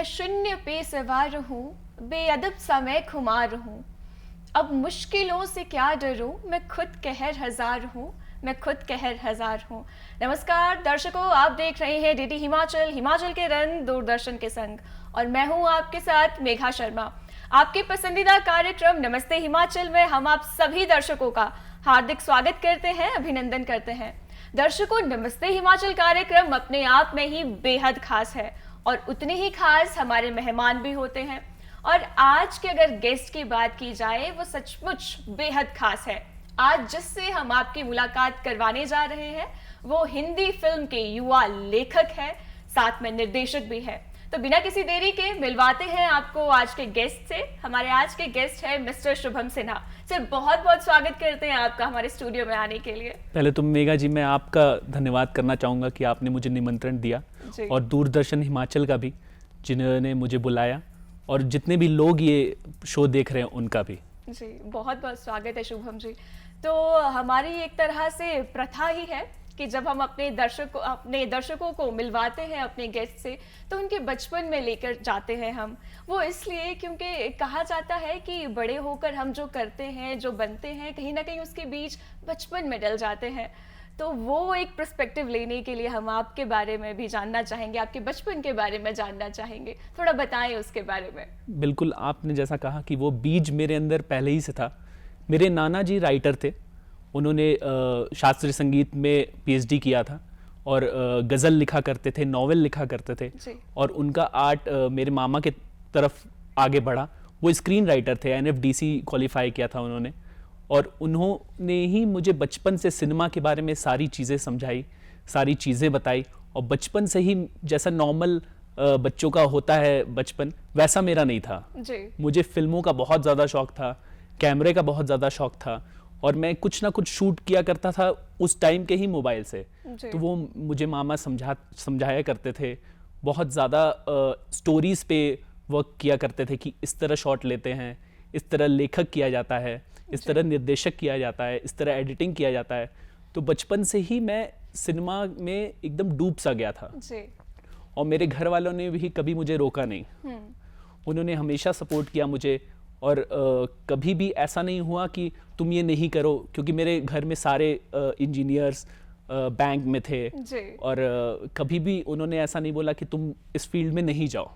शून्य पे सवार हूँ, बेअदब सा मैं खुमार हूँ। अब मुश्किलों से क्या डरूं, मैं खुद कहर हजार हूँ, मैं खुद कहर हजार हूँ। नमस्कार दर्शकों, आप देख रहे हैं डीडी हिमाचल, हिमाचल के रंग दूरदर्शन के संग, और मैं हूँ आपके साथ मेघा शर्मा। आपके पसंदीदा कार्यक्रम नमस्ते हिमाचल में हम आप सभी दर्शकों का हार्दिक स्वागत करते हैं, अभिनंदन करते हैं। दर्शकों, नमस्ते हिमाचल कार्यक्रम अपने आप में ही बेहद खास है और उतने ही खास हमारे मेहमान भी होते हैं। और आज के अगर गेस्ट की बात की जाए, वो सचमुच बेहद खास है। आज जिससे हम आपकी मुलाकात करवाने जा रहे हैं वो हिंदी फिल्म के युवा लेखक है, साथ में निर्देशक भी है। तो बिना किसी देरी के मिलवाते हैं आपको आज के गेस्ट से। हमारे आज के गेस्ट है मिस्टर शुभम सिन्हा। सर, बहुत बहुत स्वागत करते हैं आपका हमारे स्टूडियो में आने के लिए। पहले तो मेघा जी, मैं आपका धन्यवाद करना चाहूँगा कि आपने मुझे निमंत्रण दिया, और दूरदर्शन हिमाचल का भी जिन्होंने मुझे बुलाया, और जितने भी लोग ये शो देख रहे हैं उनका भी जी बहुत बहुत स्वागत है शुभम जी। तो हमारी एक तरह से प्रथा ही है कि जब हम अपने दर्शकों को मिलवाते हैं अपने गेस्ट से, तो उनके बचपन में लेकर जाते हैं हम। वो इसलिए क्योंकि कहा जाता है कि बड़े होकर हम जो करते हैं, जो बनते हैं, कहीं ना कहीं उसके बीच बचपन में डल जाते हैं। तो वो एक पर्सपेक्टिव लेने के लिए हम आपके बारे में भी जानना चाहेंगे, आपके बचपन के बारे में जानना चाहेंगे। थोड़ा बताएं उसके बारे में। बिल्कुल, आपने जैसा कहा कि वो बीज मेरे अंदर पहले ही से था। मेरे नाना जी राइटर थे, उन्होंने शास्त्रीय संगीत में पीएचडी किया था और गज़ल लिखा करते थे, नॉवेल लिखा करते थे, और उनका आर्ट मेरे मामा के तरफ आगे बढ़ा। वो स्क्रीन राइटर थे, एनएफडीसी क्वालिफाई किया था उन्होंने, और उन्होंने ही मुझे बचपन से सिनेमा के बारे में सारी चीज़ें समझाई, सारी चीज़ें बताई। और बचपन से ही जैसा नॉर्मल बच्चों का होता है बचपन, वैसा मेरा नहीं था जी। मुझे फिल्मों का बहुत ज़्यादा शौक था, कैमरे का बहुत ज़्यादा शौक था, और मैं कुछ ना कुछ शूट किया करता था उस टाइम के ही मोबाइल से। तो वो मुझे मामा समझाया करते थे, बहुत ज़्यादा स्टोरीज पे वर्क किया करते थे कि इस तरह शॉट लेते हैं, इस तरह लेखक किया जाता है, इस तरह निर्देशक किया जाता है, इस तरह एडिटिंग किया जाता है। तो बचपन से ही मैं सिनेमा में एकदम डूब सा गया था जी। और मेरे घर वालों ने भी कभी मुझे रोका नहीं, उन्होंने हमेशा सपोर्ट किया मुझे। और कभी भी ऐसा नहीं हुआ कि तुम ये नहीं करो, क्योंकि मेरे घर में सारे इंजीनियर्स बैंक में थे जी। और कभी भी उन्होंने ऐसा नहीं बोला कि तुम इस फील्ड में नहीं जाओ।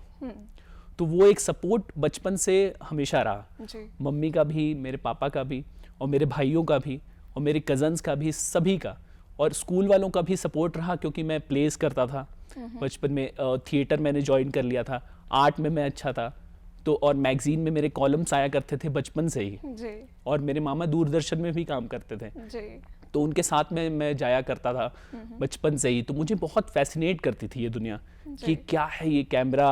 तो वो एक सपोर्ट बचपन से हमेशा रहा जी। मम्मी का भी, मेरे पापा का भी, और मेरे भाइयों का भी, और मेरे कज़न्स का भी, सभी का। और स्कूल वालों का भी सपोर्ट रहा, क्योंकि मैं प्लेस करता था बचपन में, थिएटर मैंने ज्वाइन कर लिया था, आर्ट में मैं अच्छा था। तो और मैगजीन में मेरे कॉलम्स आया करते थे बचपन से ही जी। और मेरे मामा दूरदर्शन में भी काम करते थे जी। तो उनके साथ में मैं जाया करता था बचपन से ही। तो मुझे बहुत फैसिनेट करती थी ये दुनिया कि क्या है ये कैमरा,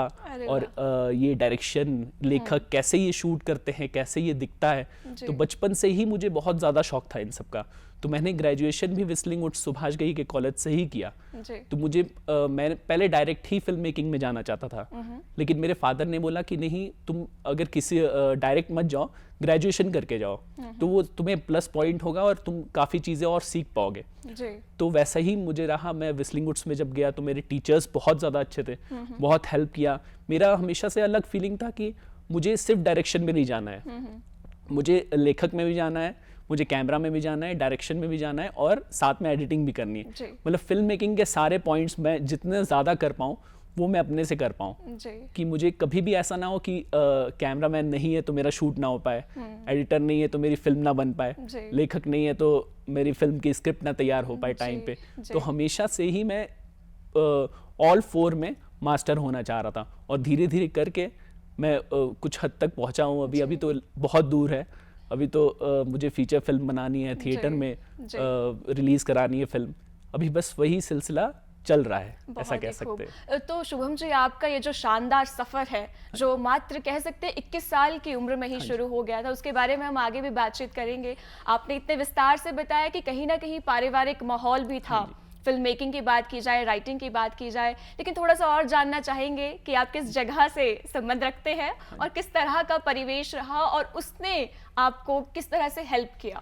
और ये डायरेक्शन, लेखक कैसे ये शूट करते हैं, कैसे ये दिखता है। तो बचपन से ही मुझे बहुत ज़्यादा शौक था इन सब का। तो मैंने ग्रेजुएशन भी व्हिस्लिंग वुड्स सुभाष घई के कॉलेज से ही किया। तो मुझे मैं पहले डायरेक्ट ही फिल्म मेकिंग में जाना चाहता था, लेकिन मेरे फादर ने बोला कि नहीं, तुम अगर किसी डायरेक्ट मत जाओ, ग्रेजुएशन करके जाओ, तो वो तुम्हें प्लस पॉइंट होगा और तुम काफ़ी चीज़ें और सीख पाओगे। तो वैसा ही मुझे रहा। मैं व्हिस्लिंग वुड्स में जब गया तो मेरे टीचर्स बहुत ज़्यादा अच्छे थे, बहुत हेल्प किया। मेरा हमेशा से अलग फीलिंग था कि मुझे सिर्फ डायरेक्शन में नहीं जाना है, मुझे लेखक में भी जाना है, मुझे कैमरा में भी जाना है, डायरेक्शन में भी जाना है, और साथ में एडिटिंग भी करनी है। मतलब फिल्म मेकिंग के सारे पॉइंट्स मैं जितने ज़्यादा कर पाऊँ वो मैं अपने से कर पाऊँ, कि मुझे कभी भी ऐसा ना हो कि कैमरा मैन नहीं है तो मेरा शूट ना हो पाए, एडिटर नहीं है तो मेरी फिल्म ना बन पाए, लेखक नहीं है तो मेरी फिल्म की स्क्रिप्ट ना तैयार हो पाए टाइम पे। तो हमेशा से ही मैं ऑल फोर में मास्टर होना चाह रहा था, और धीरे धीरे करके मैं कुछ हद तक पहुँचा हूँ। अभी तो बहुत दूर है। अभी तो मुझे फीचर फिल्म बनानी है, थिएटर में रिलीज करानी है फिल्म। अभी बस वही सिलसिला चल रहा है, ऐसा कह सकते हैं। तो शुभम जी, आपका ये जो शानदार सफर है, जो मात्र कह सकते हैं 21 साल की उम्र में ही शुरू हो गया था, उसके बारे में हम आगे भी बातचीत करेंगे। आपने इतने विस्तार से बताया कि कहीं ना कहीं पारिवारिक माहौल भी था, फिल्म मेकिंग की बात की जाए, राइटिंग की बात की जाए, लेकिन थोड़ा सा और जानना चाहेंगे कि आप किस जगह से संबंध रखते हैं और किस तरह का परिवेश रहा और उसने आपको किस तरह से हेल्प किया।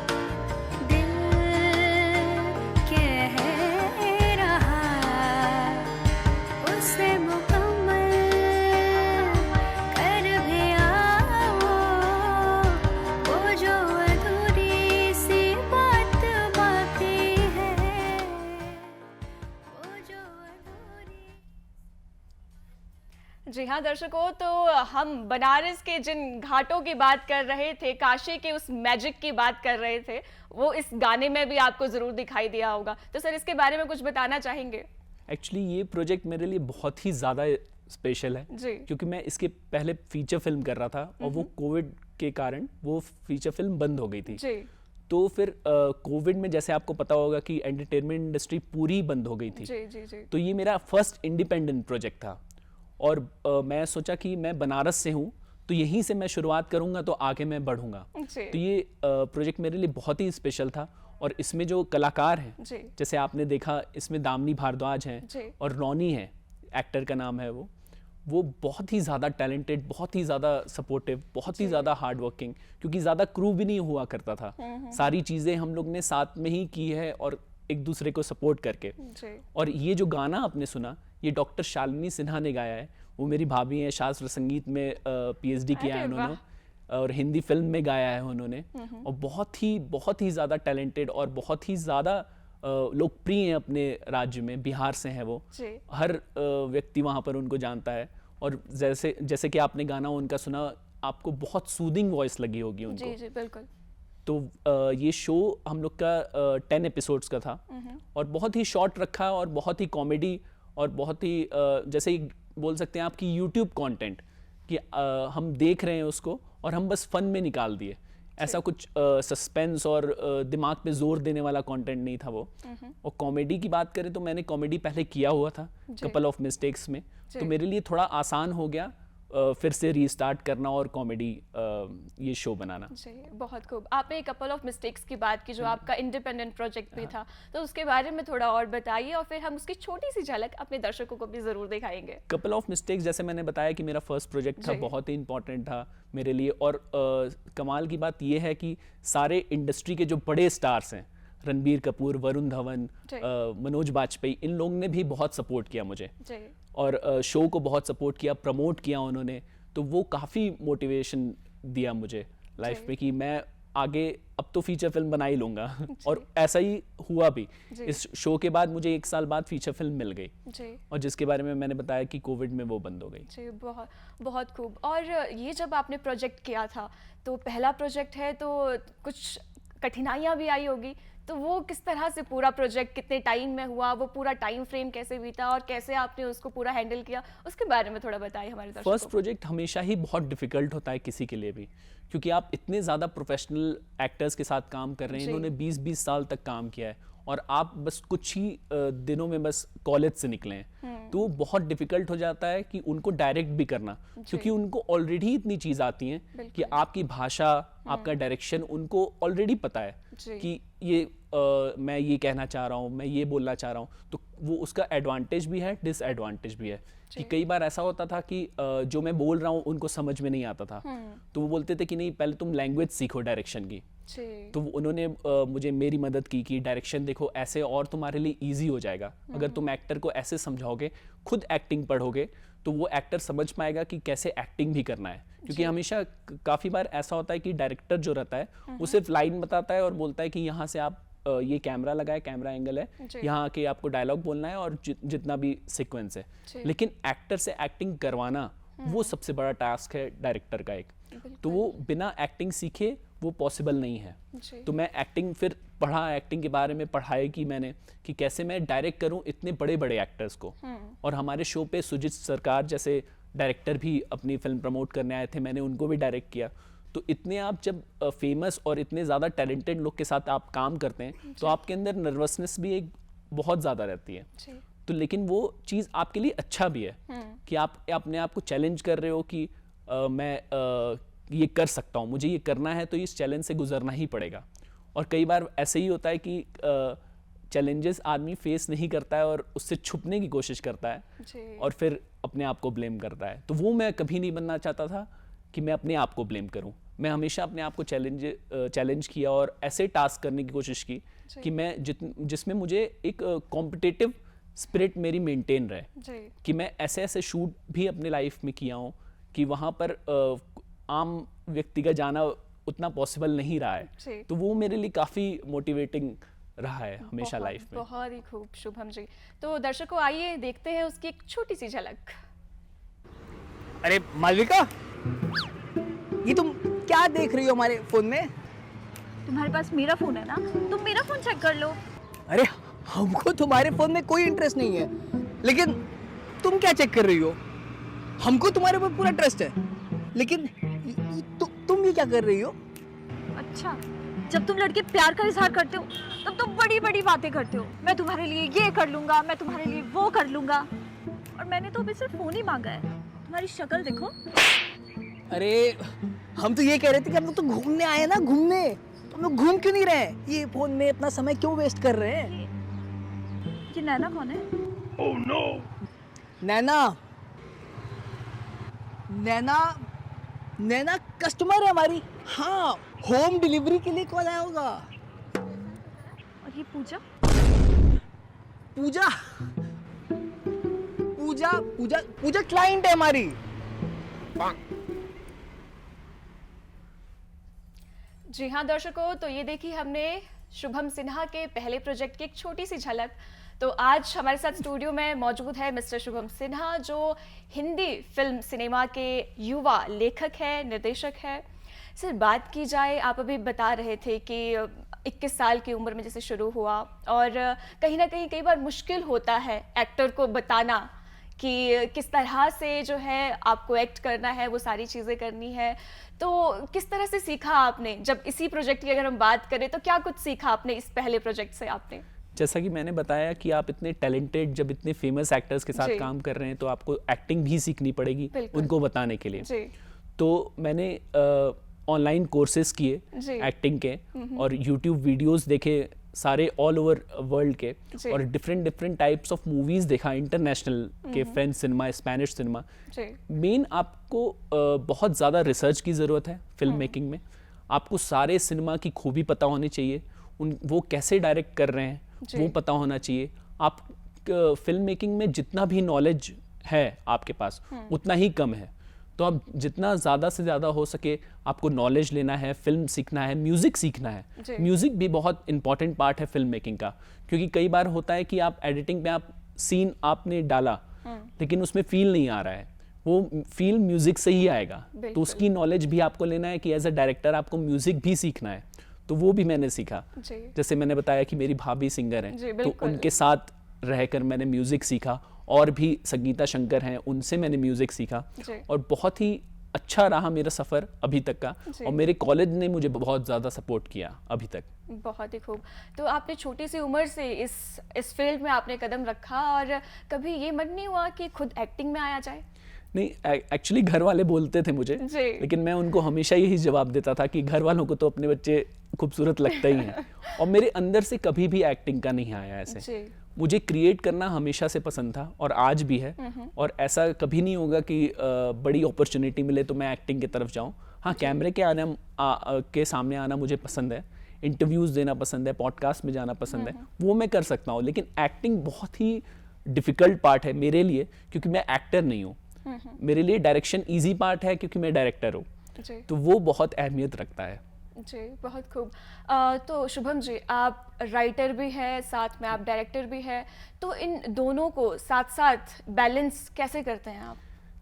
जी हाँ दर्शकों, तो हम बनारस के जिन घाटों की बात कर रहे थे, काशी के उस मैजिक की बात कर रहे थे, वो इस गाने में भी आपको जरूर दिखाई दिया होगा। तो सर इसके बारे में कुछ बताना चाहेंगे? एक्चुअली ये प्रोजेक्ट मेरे लिए बहुत ही ज़्यादा स्पेशल है जी। क्योंकि मैं इसके पहले फीचर फिल्म कर रहा था और वो कोविड के कारण वो फीचर फिल्म बंद हो गई थी। जी तो फिर कोविड में जैसे आपको पता होगा कि एंटरटेनमेंट इंडस्ट्री पूरी बंद हो गई थी। जी जी जी। तो ये मेरा फर्स्ट इंडिपेंडेंट प्रोजेक्ट था और मैं सोचा कि मैं बनारस से हूँ तो यहीं से मैं शुरुआत करूँगा तो आगे मैं बढ़ूंगा। जी। तो ये प्रोजेक्ट मेरे लिए बहुत ही स्पेशल था और इसमें जो कलाकार हैं जी। जैसे आपने देखा इसमें दामिनी भारद्वाज हैं जी। और रॉनी है, एक्टर का नाम है वो बहुत ही ज़्यादा टैलेंटेड, बहुत ही ज़्यादा सपोर्टिव, बहुत ही ज़्यादा हार्ड वर्किंग, क्योंकि ज़्यादा क्रू भी नहीं हुआ करता था। सारी चीज़ें हम लोग ने साथ में ही की है और एक दूसरे को सपोर्ट करके। जी। और ये जो गाना आपने सुना ये डॉक्टर शालिनी सिन्हा ने गाया है। वो मेरी भाभी हैं, शास्त्र संगीत में पीएचडी किया है अरे उन्होंने और हिंदी फिल्म में गाया है उन्होंने और बहुत ही ज़्यादा टैलेंटेड और बहुत ही ज़्यादा लोकप्रिय हैं अपने राज्य में। बिहार से हैं वो, जी। हर व्यक्ति वहाँ पर उनको जानता है और जैसे जैसे कि आपने गाना उनका सुना आपको बहुत सूदिंग वॉइस लगी होगी उनको। जी जी बिल्कुल। तो ये शो हम लोग का 10 एपिसोड्स का था और बहुत ही शॉर्ट रखा और बहुत ही कॉमेडी और बहुत ही जैसे ही बोल सकते हैं आपकी यूट्यूब कंटेंट कि हम देख रहे हैं उसको और हम बस फन में निकाल दिए। ऐसा कुछ सस्पेंस और दिमाग पे जोर देने वाला कंटेंट नहीं था वो। और कॉमेडी की बात करें तो मैंने कॉमेडी पहले किया हुआ था कपल ऑफ मिस्टेक्स में, तो मेरे लिए थोड़ा आसान हो गया फिर से रीस्टार्ट करना और कॉमेडी ये शो बनाना। जी बहुत खूब। आपने कपल ऑफ मिस्टेक्स की बात की जो आपका इंडिपेंडेंट प्रोजेक्ट भी था, तो उसके बारे में थोड़ा और बताइए और फिर हम उसकी छोटी सी झलक अपने दर्शकों को भी जरूर दिखाएंगे। कपल ऑफ मिस्टेक्स जैसे मैंने बताया कि मेरा फर्स्ट प्रोजेक्ट था, जी। बहुत ही इंपॉर्टेंट था मेरे लिए और कमाल की बात ये है कि सारे इंडस्ट्री के जो बड़े स्टार्स हैं, रणबीर कपूर, वरुण धवन, मनोज बाजपेयी, इन लोगों ने भी बहुत सपोर्ट किया मुझे जी। और शो को बहुत सपोर्ट किया, प्रमोट किया उन्होंने। तो वो काफ़ी मोटिवेशन दिया मुझे लाइफ में कि मैं आगे अब तो फीचर फिल्म बना ही लूँगा और ऐसा ही हुआ भी। इस शो के बाद मुझे 1 साल बाद फीचर फिल्म मिल गई जी। और जिसके बारे में मैंने बताया कि कोविड में वो बंद हो गई। जी बहुत बहुत खूब। और ये जब आपने प्रोजेक्ट किया था तो पहला प्रोजेक्ट है तो कुछ कठिनाइयाँ भी आई होगी, तो वो किस तरह से पूरा प्रोजेक्ट कितने टाइम में हुआ, वो पूरा टाइम फ्रेम कैसे बीता और कैसे आपने उसको पूरा हैंडल किया, उसके बारे में थोड़ा बताइए हमारे दर्शकों फर्स्ट प्रोजेक्ट हमेशा ही बहुत डिफिकल्ट होता है किसी के लिए भी, क्योंकि आप इतने ज़्यादा प्रोफेशनल एक्टर्स के साथ काम कर रहे हैं। जी। इन्होंने 20-20 साल तक काम किया है और आप बस कुछ ही दिनों में बस कॉलेज से निकले हैं, तो वो बहुत डिफिकल्ट हो जाता है कि उनको डायरेक्ट भी करना, क्योंकि उनको ऑलरेडी इतनी चीज़ आती हैं कि आपकी भाषा, आपका डायरेक्शन उनको ऑलरेडी पता है जी। कि ये मैं ये कहना चाह रहा हूँ, मैं ये बोलना चाह रहा हूँ। तो वो उसका एडवांटेज भी है, डिसएडवांटेज भी है कि कई बार ऐसा होता था कि जो मैं बोल रहा हूँ उनको समझ में नहीं आता था, तो वो बोलते थे कि नहीं पहले तुम लैंग्वेज सीखो डायरेक्शन की। जी। तो उन्होंने मुझे मेरी मदद की कि डायरेक्शन देखो ऐसे और तुम्हारे लिए इजी हो जाएगा अगर तुम एक्टर को ऐसे समझाओगे, खुद एक्टिंग पढ़ोगे तो वो एक्टर समझ पाएगा कि कैसे एक्टिंग भी करना है। क्योंकि हमेशा काफ़ी बार ऐसा होता है कि डायरेक्टर जो रहता है वो सिर्फ लाइन बताता है और बोलता है कि यहाँ से आप ये कैमरा लगाए, कैमरा एंगल है, यहाँ आके आपको डायलॉग बोलना है और जितना भी सीक्वेंस है। लेकिन एक्टर से एक्टिंग करवाना वो सबसे बड़ा टास्क है डायरेक्टर का एक, तो वो बिना एक्टिंग सीखे वो पॉसिबल नहीं है। जी। तो मैं एक्टिंग फिर पढ़ा, एक्टिंग के बारे में पढ़ाई की मैंने कि कैसे मैं डायरेक्ट करूं इतने बड़े बड़े एक्टर्स को। और हमारे शो पे सुजीत सरकार जैसे डायरेक्टर भी अपनी फिल्म प्रमोट करने आए थे, मैंने उनको भी डायरेक्ट किया। तो इतने आप जब फेमस और इतने ज़्यादा टैलेंटेड लोग के साथ आप काम करते हैं तो आपके अंदर नर्वसनेस भी एक बहुत ज़्यादा रहती है। जी। तो लेकिन वो चीज़ आपके लिए अच्छा भी है कि आप अपने आप को चैलेंज कर रहे हो कि मैं ये कर सकता हूँ, मुझे ये करना है तो इस चैलेंज से गुजरना ही पड़ेगा। और कई बार ऐसे ही होता है कि चैलेंजेस आदमी फेस नहीं करता है और उससे छुपने की कोशिश करता है जी। और फिर अपने आप को ब्लेम करता है। तो वो मैं कभी नहीं बनना चाहता था कि मैं अपने आप को ब्लेम करूं। मैं हमेशा अपने आप को चैलेंज किया और ऐसे टास्क करने की कोशिश की कि मैं जिसमें मुझे एक कॉम्पिटिटिव स्पिरिट मेरी मेंटेन रहे, जी। कि मैं ऐसे ऐसे शूट भी अपने लाइफ में किया हूँ कि वहाँ पर आम व्यक्ति का जाना उतना पॉसिबल नहीं रहा जी। है। तो वो मेरे लिए काफ़ी मोटिवेटिंग रहा है हमेशा लाइफ में। बहुत ही खूब शुभम जी। तो दर्शकों आइए देखते हैं उसकी एक छोटी सी झलक। अरे मालविका, ये तुम क्या देख रही हो हमारे फोन में? तुम्हारे पास मेरा फोन है ना, तुम मेरा फोन चेक कर लो। अरे हमको तुम्हारे फोन में कोई इंटरेस्ट नहीं है, लेकिन तुम क्या चेक कर रही हो? हमको तुम्हारे ऊपर पूरा ट्रस्ट है, लेकिन तुम ये क्या कर रही हो? अच्छा, जब तुम लड़के प्यार का इजहार करते हो तब तुम बड़ी बड़ी बातें करते हो। मैं तुम्हारे लिए ये कर लूंगा, मैं तुम्हारे लिए वो कर लूंगा, और मैंने तो अभी सिर्फ फोन ही मांगा है। तुम्हारी शक्ल देखो। अरे हम तो ये कह रहे थे कि हम लोग तो घूमने आए हैं ना, घूमने। तो हम लोग घूम क्यों नहीं रहे? ये फोन में अपना समय क्यों वेस्ट कर रहे हैं? ये नैना कौन है? नैना नैना नैना कस्टमर है हमारी। हाँ, होम डिलीवरी के लिए कॉल आया होगा। और ये पूजा? पूजा पूजा पूजा पूजा क्लाइंट है हमारी। जी हाँ दर्शकों, तो ये देखी हमने शुभम सिन्हा के पहले प्रोजेक्ट की एक छोटी सी झलक। तो आज हमारे साथ स्टूडियो में मौजूद है मिस्टर शुभम सिन्हा, जो हिंदी फिल्म सिनेमा के युवा लेखक है, निर्देशक है। सर, बात की जाए, आप अभी बता रहे थे कि 21 साल की उम्र में जैसे शुरू हुआ, और कहीं ना कहीं कई बार मुश्किल होता है एक्टर को बताना कि किस तरह से जो है आपको एक्ट करना है, वो सारी चीज़ें करनी है। तो किस तरह से सीखा आपने? जब इसी प्रोजेक्ट की अगर हम बात करें तो क्या कुछ सीखा आपने इस पहले प्रोजेक्ट से आपने? जैसा कि मैंने बताया कि आप इतने टैलेंटेड, जब इतने फेमस एक्टर्स के साथ जी। काम कर रहे हैं तो आपको एक्टिंग भी सीखनी पड़ेगी बिल्कुल। उनको बताने के लिए। जी तो मैंने ऑनलाइन कोर्सेज जी। किए एक्टिंग के, और यूट्यूब वीडियोस देखे सारे ऑल ओवर वर्ल्ड के, जी। और डिफरेंट टाइप्स ऑफ मूवीज देखा, इंटरनेशनल के, फ्रेंच सिनेमा, स्पेनिश सिनेमा। जी मेन आपको बहुत ज़्यादा रिसर्च की ज़रूरत है फिल्म मेकिंग में। आपको सारे सिनेमा की खूबी पता होनी चाहिए, वो कैसे डायरेक्ट कर रहे हैं जी। वो पता होना चाहिए। आप फिल्म मेकिंग में जितना भी नॉलेज है आपके पास उतना ही कम है, तो आप जितना ज़्यादा से ज़्यादा हो सके आपको नॉलेज लेना है, फिल्म सीखना है, म्यूज़िक सीखना जी। है। म्यूज़िक भी बहुत इंपॉर्टेंट पार्ट है फिल्म मेकिंग का, क्योंकि कई बार होता है कि आप एडिटिंग पे आप सीन आपने डाला लेकिन उसमें फील नहीं आ रहा है, वो फील म्यूज़िक से ही आएगा। तो बिल्कुल। उसकी नॉलेज भी आपको लेना है कि एज अ डायरेक्टर आपको म्यूज़िक भी सीखना है, तो वो भी मैंने सीखा। जी जैसे मैंने बताया कि मेरी भाभी सिंगर जी, हैं, तो बिल्कुल। उनके साथ रहकर मैंने म्यूज़िक सीखा, और भी संगीता शंकर हैं, उनसे मैंने म्यूज़िक सीखा, जी। और बहुत ही अच्छा रहा मेरा सफ़र अभी तक का। जी। और मेरे कॉलेज ने मुझे बहुत ज़्यादा सपोर्ट किया अभी तक। बहुत ही खूब। तो आपने छोटी सी उम्र से इस फील्ड में आपने कदम रखा, और कभी ये मन नहीं हुआ कि खुद एक्टिंग में आया जाए? नहीं, एक्चुअली घर वाले बोलते थे मुझे, जी। लेकिन मैं उनको हमेशा यही जवाब देता था कि घर वालों को तो अपने बच्चे खूबसूरत लगता ही हैं, और मेरे अंदर से कभी भी एक्टिंग का नहीं आया ऐसे। जी मुझे क्रिएट करना हमेशा से पसंद था, और आज भी है, और ऐसा कभी नहीं होगा कि बड़ी अपॉर्चुनिटी मिले तो मैं एक्टिंग की तरफ जाऊं। हाँ, कैमरे के के सामने आना मुझे पसंद है, इंटरव्यूज़ देना पसंद है, पॉडकास्ट में जाना पसंद है, वो मैं कर सकता हूँ, लेकिन एक्टिंग बहुत ही डिफ़िकल्ट पार्ट है मेरे लिए, क्योंकि मैं एक्टर नहीं हूँ। मेरे लिए डायरेक्शन ईजी पार्ट है, क्योंकि मैं डायरेक्टर हूँ, जी तो वो बहुत अहमियत रखता है। जी, बहुत खूब। तो शुभम जी, आप राइटर भी हैं, साथ में आप डायरेक्टर भी हैं, तो इन दोनों को साथ साथ बैलेंस कैसे करते हैं आप?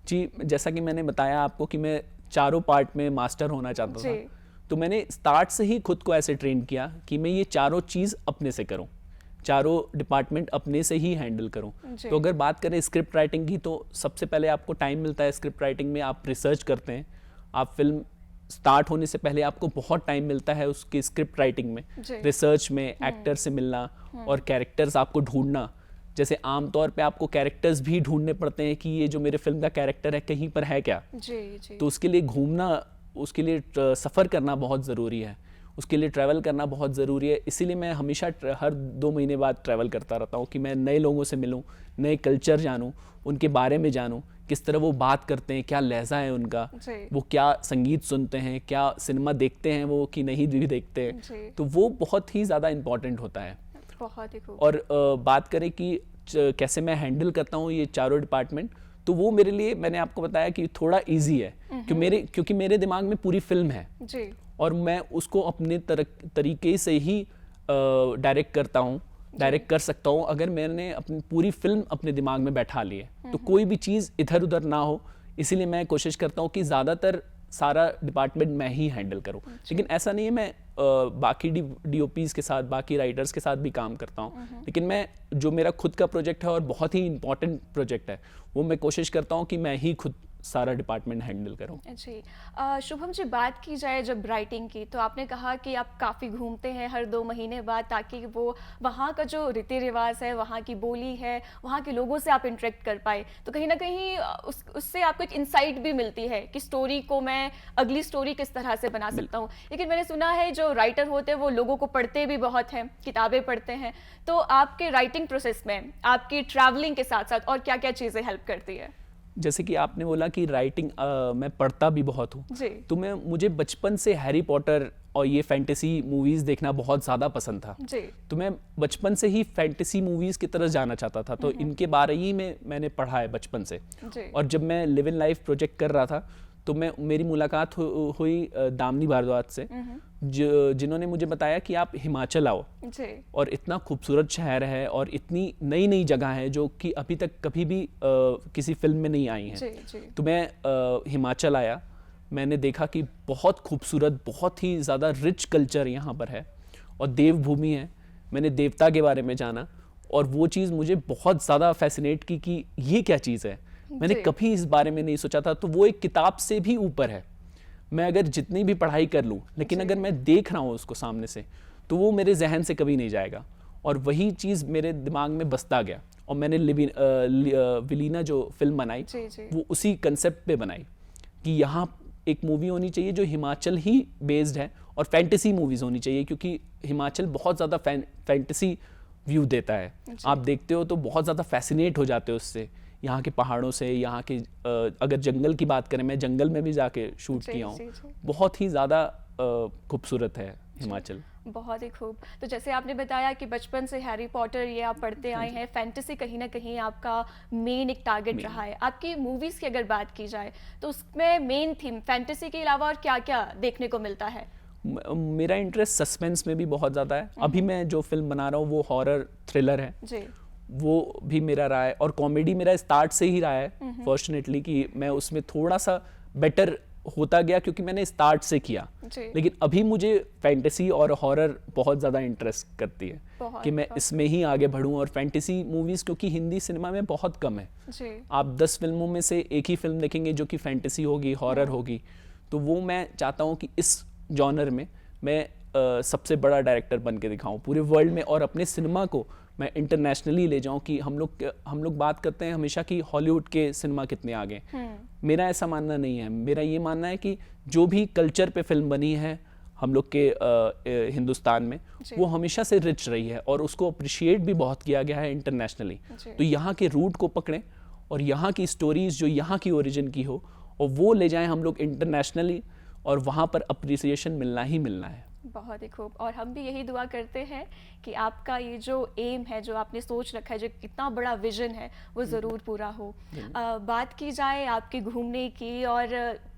जी, जैसा कि मैंने बताया आपको कि मैं चारों पार्ट में मास्टर होना चाहता था, जी। तो मैंने स्टार्ट से ही खुद को ऐसे ट्रेन किया कि मैं ये चारों चीज़ अपने से करूं, चारों डिपार्टमेंट अपने से ही हैंडल करूं। जी। तो अगर बात करें स्क्रिप्ट राइटिंग की, तो सबसे पहले आपको टाइम मिलता है स्क्रिप्ट राइटिंग में, आप रिसर्च करते हैं। आप फिल्म स्टार्ट होने से पहले आपको बहुत टाइम मिलता है उसकी स्क्रिप्ट राइटिंग में, जी। रिसर्च में, एक्टर से मिलना, और कैरेक्टर्स आपको ढूंढना। जैसे आमतौर पे आपको कैरेक्टर्स भी ढूंढने पड़ते हैं कि ये जो मेरे फिल्म का कैरेक्टर है कहीं पर है क्या। जी जी तो उसके लिए घूमना, उसके लिए सफ़र करना बहुत ज़रूरी है, उसके लिए ट्रैवल करना बहुत ज़रूरी है। इसीलिए मैं हमेशा हर 2 महीने बाद ट्रैवल करता रहता हूँ कि मैं नए लोगों से मिलूँ, नए कल्चर जानूँ, उनके बारे में जानूँ, किस तरह वो बात करते हैं, क्या लहजा है उनका, जी। वो क्या संगीत सुनते हैं, क्या सिनेमा देखते हैं वो कि नहीं भी देखते हैं। जी। तो वो बहुत ही ज़्यादा इम्पॉर्टेंट होता है। बहुत ही खूब। और बात करें कि कैसे मैं हैंडल करता हूँ ये चारों डिपार्टमेंट, तो वो मेरे लिए, मैंने आपको बताया कि थोड़ा इजी है, क्योंकि मेरे दिमाग में पूरी फिल्म है, जी और मैं उसको अपने तरीके से ही डायरेक्ट करता हूँ, डायरेक्ट कर सकता हूँ। अगर मैंने अपनी पूरी फिल्म अपने दिमाग में बैठा ली है, तो कोई भी चीज़ इधर उधर ना हो, इसीलिए मैं कोशिश करता हूँ कि ज़्यादातर सारा डिपार्टमेंट मैं ही हैंडल करूँ। लेकिन ऐसा नहीं है, मैं बाकी डीओपीज़ के साथ, बाकी राइटर्स के साथ भी काम करता हूँ, लेकिन मैं जो मेरा खुद का प्रोजेक्ट है और बहुत ही इंपॉर्टेंट प्रोजेक्ट है, वो मैं कोशिश करता हूँ कि मैं ही खुद सारा डिपार्टमेंट हैंडल करूँ। जी। शुभम जी, बात की जाए जब राइटिंग की, तो आपने कहा कि आप काफ़ी घूमते हैं हर 2 महीने बाद, ताकि वो वहाँ का जो रीति रिवाज है, वहाँ की बोली है, वहाँ के लोगों से आप इंटरेक्ट कर पाए, तो कहीं ना कहीं उससे आपको एक इंसाइट भी मिलती है कि स्टोरी को मैं अगली स्टोरी किस तरह से बना सकता हूँ। लेकिन मैंने सुना है जो राइटर होते हैं वो लोगों को पढ़ते भी बहुत हैं, किताबें पढ़ते हैं, तो आपके राइटिंग प्रोसेस में आपकी ट्रैवलिंग के साथ साथ और क्या क्या चीज़ें हेल्प करती है? जैसे कि आपने बोला कि राइटिंग मैं पढ़ता भी बहुत हूँ, जी। तो मुझे बचपन से हैरी पॉटर और ये फैंटेसी मूवीज़ देखना बहुत ज़्यादा पसंद था। जी। तो मैं बचपन से ही फैंटेसी मूवीज़ की तरफ जाना चाहता था, तो इनके बारे ही में मैंने पढ़ा है बचपन से। जी। और जब मैं लिव इन लाइफ प्रोजेक्ट कर रहा था, तो मेरी मुलाकात हुई दामिनी भारद्वाज से, जिन्होंने मुझे बताया कि आप हिमाचल आओ, जी। और इतना खूबसूरत शहर है और इतनी नई नई जगह है जो कि अभी तक कभी भी किसी फिल्म में नहीं आई हैं। जी। जी। तो मैं हिमाचल आया, मैंने देखा कि बहुत खूबसूरत, बहुत ही ज़्यादा रिच कल्चर यहाँ पर है और देवभूमि है। मैंने देवता के बारे में जाना और वो चीज़ मुझे बहुत ज़्यादा फैसिनेट की कि ये क्या चीज़ है, मैंने जी। कभी इस बारे में नहीं सोचा था। तो वो एक किताब से भी ऊपर है। मैं अगर जितनी भी पढ़ाई कर लूँ, लेकिन अगर मैं देख रहा हूँ उसको सामने से, तो वो मेरे जहन से कभी नहीं जाएगा। और वही चीज़ मेरे दिमाग में बसता गया और मैंने विलीना जो फिल्म बनाई, जी। जी। वो उसी कंसेप्ट पे बनाई कि यहाँ एक मूवी होनी चाहिए जो हिमाचल ही बेस्ड है और फैंटेसी मूवीज़ होनी चाहिए, क्योंकि हिमाचल बहुत ज़्यादा फैंटेसी व्यू देता है। आप देखते हो तो बहुत ज़्यादा फैसिनेट हो जाते हो उससे, यहाँ के पहाड़ों से, यहाँ के अगर जंगल की बात करें, मैं जंगल में भी जाके शूट जी, किया जी, हूँ। जी। बहुत ही ज़्यादा खूबसूरत है हिमाचल। बहुत ही खूब। तो जैसे आपने बताया कि बचपन से हैरी पॉटर ये आप पढ़ते आए हैं, फैंटेसी कहीं ना कहीं आपका मेन एक टारगेट रहा है। आपकी मूवीज़ की अगर बात की जाए तो उसमें मेन थीम फैंटेसी के अलावा और क्या क्या देखने को मिलता है? मेरा इंटरेस्ट सस्पेंस में भी बहुत ज़्यादा है। अभी मैं जो फिल्म बना रहा हूँ वो हॉरर थ्रिलर है, जी। वो भी मेरा रहा है। और कॉमेडी मेरा स्टार्ट से ही रहा है फॉर्चुनेटली, कि मैं उसमें थोड़ा सा बेटर होता गया क्योंकि मैंने स्टार्ट से किया। जी। लेकिन अभी मुझे फैंटेसी और हॉरर बहुत ज़्यादा इंटरेस्ट करती है बहुत, कि मैं इसमें ही आगे बढ़ूं। और फैंटेसी मूवीज़ क्योंकि हिंदी सिनेमा में बहुत कम है, जी। आप 10 फिल्मों में से एक ही फिल्म देखेंगे जो कि फैंटेसी होगी, हॉरर होगी। तो वो मैं चाहता हूँ कि इस जॉनर में मैं सबसे बड़ा डायरेक्टर बन के दिखाऊं पूरे वर्ल्ड में, और अपने सिनेमा को मैं इंटरनेशनली ले जाऊं। कि हम लोग बात करते हैं हमेशा कि हॉलीवुड के सिनेमा कितने आगे, मेरा ऐसा मानना नहीं है। मेरा ये मानना है कि जो भी कल्चर पे फिल्म बनी है हम लोग के हिंदुस्तान में, वो हमेशा से रिच रही है और उसको अप्रिशिएट भी बहुत किया गया है इंटरनेशनली। तो यहाँ के रूट को पकड़ें और यहाँ की स्टोरीज जो यहाँ की ओरिजिन की हो, और वो ले जाएं हम लोग इंटरनेशनली, और वहाँ पर अप्रिसिएशन मिलना ही मिलना है। बहुत ही खूब। और हम भी यही दुआ करते हैं कि आपका ये जो एम है, जो आपने सोच रखा है, जो इतना बड़ा विजन है, वो ज़रूर पूरा हो। बात की जाए आपके घूमने की और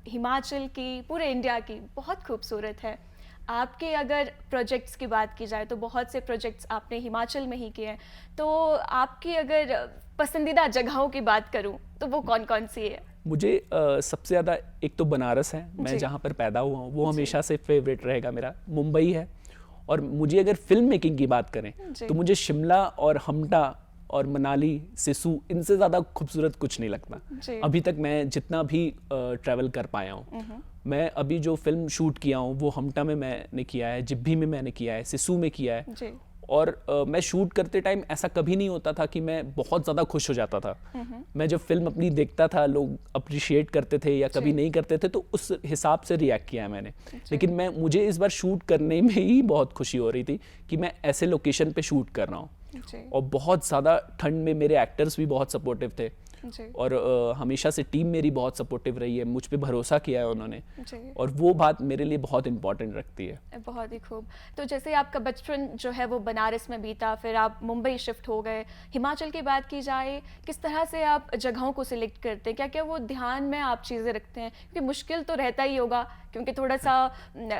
हिमाचल की, पूरे इंडिया की, बहुत खूबसूरत है। आपके अगर प्रोजेक्ट्स की बात की जाए तो बहुत से प्रोजेक्ट्स आपने हिमाचल में ही किए हैं। तो आपकी अगर पसंदीदा जगहों की बात करूं तो वो कौन कौन सी है? मुझे सबसे ज़्यादा एक तो बनारस है, मैं जहाँ पर पैदा हुआ हूँ, वो हमेशा से फेवरेट रहेगा मेरा। मुंबई है। और मुझे अगर फिल्म मेकिंग की बात करें तो मुझे शिमला और हमटा और मनाली, सिसु, इनसे ज़्यादा खूबसूरत कुछ नहीं लगता अभी तक मैं जितना भी ट्रैवल कर पाया हूँ। मैं अभी जो फिल्म शूट किया हूँ वो हमटा में मैंने किया है, जिब्भी में मैंने किया है, सिसु में किया है। जी। और मैं शूट करते टाइम ऐसा कभी नहीं होता था कि मैं बहुत ज़्यादा खुश हो जाता था। मैं जब फिल्म अपनी देखता था, लोग अप्रिशिएट करते थे या कभी नहीं करते थे, तो उस हिसाब से रिएक्ट किया है मैंने। लेकिन मुझे इस बार शूट करने में ही बहुत खुशी हो रही थी कि मैं ऐसे लोकेशन पे शूट कर रहा हूँ। और बहुत ज़्यादा ठंड में मेरे एक्टर्स भी बहुत सपोर्टिव थे। और हमेशा से टीम मेरी बहुत सपोर्टिव रही है, मुझ पे भरोसा किया है उन्होंने। और वो बात मेरे लिए बहुत इंपॉर्टेंट रखती है। बहुत ही खूब। तो जैसे आपका बचपन जो है वो बनारस में बीता, फिर आप मुंबई शिफ्ट हो गए। हिमाचल की बात की जाए, किस तरह से आप जगहों को सिलेक्ट करते हैं? क्या क्या वो ध्यान में आप चीज़ें रखते हैं? क्योंकि मुश्किल तो रहता ही होगा, क्योंकि थोड़ा सा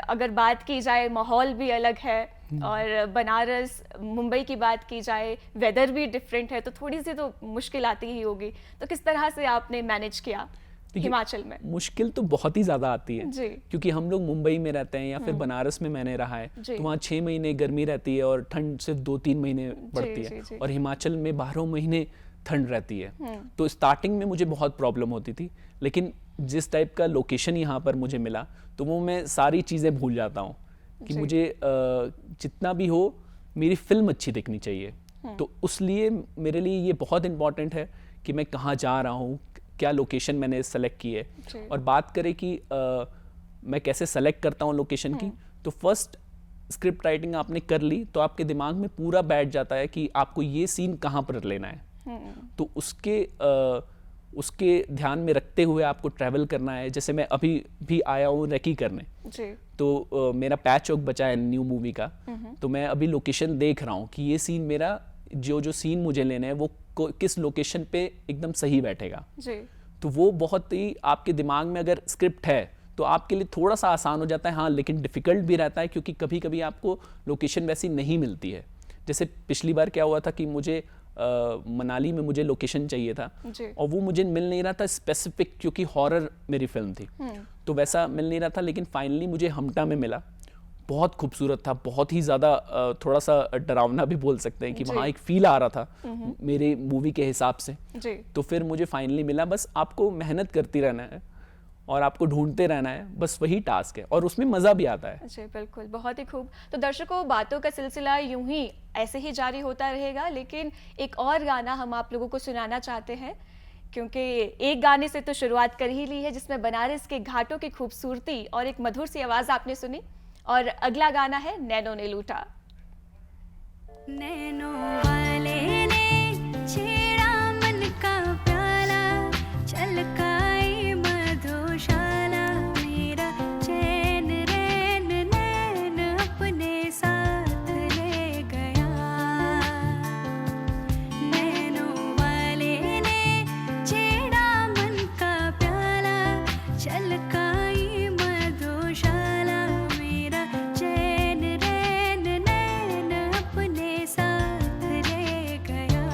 अगर बात की जाए माहौल भी अलग है, और बनारस मुंबई की बात की जाए वेदर भी डिफरेंट है, तो थोड़ी सी तो मुश्किल आती ही होगी। तो किस तरह से आपने मैनेज किया? देखिए, हिमाचल में? मुश्किल तो बहुत ही ज़्यादा आती है जी। क्योंकि हम लोग मुंबई में रहते हैं या फिर बनारस में मैंने रहा है, जी। तो वहाँ 6 महीने गर्मी रहती है और ठंड सिर्फ 2-3 महीने पड़ती जी, है, जी। और हिमाचल में 12 महीने ठंड रहती है। तो स्टार्टिंग में मुझे बहुत प्रॉब्लम होती थी, लेकिन जिस टाइप का लोकेशन यहाँ पर मुझे मिला तो वो मैं सारी चीज़ें भूल जाता हूँ कि जी। मुझे जितना भी हो मेरी फिल्म अच्छी दिखनी चाहिए। तो उस लिए मेरे लिए ये बहुत इम्पॉर्टेंट है कि मैं कहाँ जा रहा हूँ, क्या लोकेशन मैंने सेलेक्ट की है। जी। और बात करें कि मैं कैसे सेलेक्ट करता हूँ लोकेशन की, तो फर्स्ट स्क्रिप्ट राइटिंग आपने कर ली तो आपके दिमाग में पूरा बैठ जाता है कि आपको ये सीन कहाँ पर लेना है। तो उसके ध्यान में रखते हुए आपको ट्रैवल करना है। जैसे मैं अभी भी आया हूँ रेकी करने, जी। तो मेरा पैच वर्क बचा है न्यू मूवी का, तो मैं अभी लोकेशन देख रहा हूँ कि ये सीन मेरा जो सीन मुझे लेना है वो किस लोकेशन पे एकदम सही बैठेगा। जी। तो वो बहुत ही आपके दिमाग में अगर स्क्रिप्ट है तो आपके लिए थोड़ा सा आसान हो जाता है, हाँ, लेकिन डिफ़िकल्ट भी रहता है क्योंकि कभी कभी आपको लोकेशन वैसी नहीं मिलती है। जैसे पिछली बार क्या हुआ था कि मुझे मनाली में मुझे लोकेशन चाहिए था जी। और वो मुझे मिल नहीं रहा था स्पेसिफिक, क्योंकि हॉरर मेरी फिल्म थी, तो वैसा मिल नहीं रहा था। लेकिन फाइनली मुझे हमटा में मिला, बहुत खूबसूरत था, बहुत ही ज़्यादा थोड़ा सा डरावना भी बोल सकते हैं कि जी। वहाँ एक फील आ रहा था मेरे मूवी के हिसाब से। जी। तो फिर मुझे फाइनली मिला। बस आपको मेहनत करती रहना है और आपको ढूंढते रहना है, बस वही टास्क है और उसमें मज़ा भी आता है। जी बिल्कुल, बहुत ही खूब। तो दर्शकों, बातों का सिलसिला यूं ही ऐसे ही जारी होता रहेगा, लेकिन एक और गाना हम आप लोगों को सुनाना चाहते हैं, क्योंकि एक गाने से तो शुरुआत कर ही ली है जिसमें बनारस के घाटों की खूबसूरती और एक मधुर सी आवाज़ आपने सुनी, और अगला गाना है नैनों ने लूटा। नैनों वाले ने छेड़ा मन का प्याला, छलकाई मधुशाला, मेरा चैन रैन नैन अपने साथ ले गया। नैनों वाले ने छेड़ा मन का प्याला, छलकाई मधुशाला, मेरा चैन रैन नैन अपने साथ ले गया।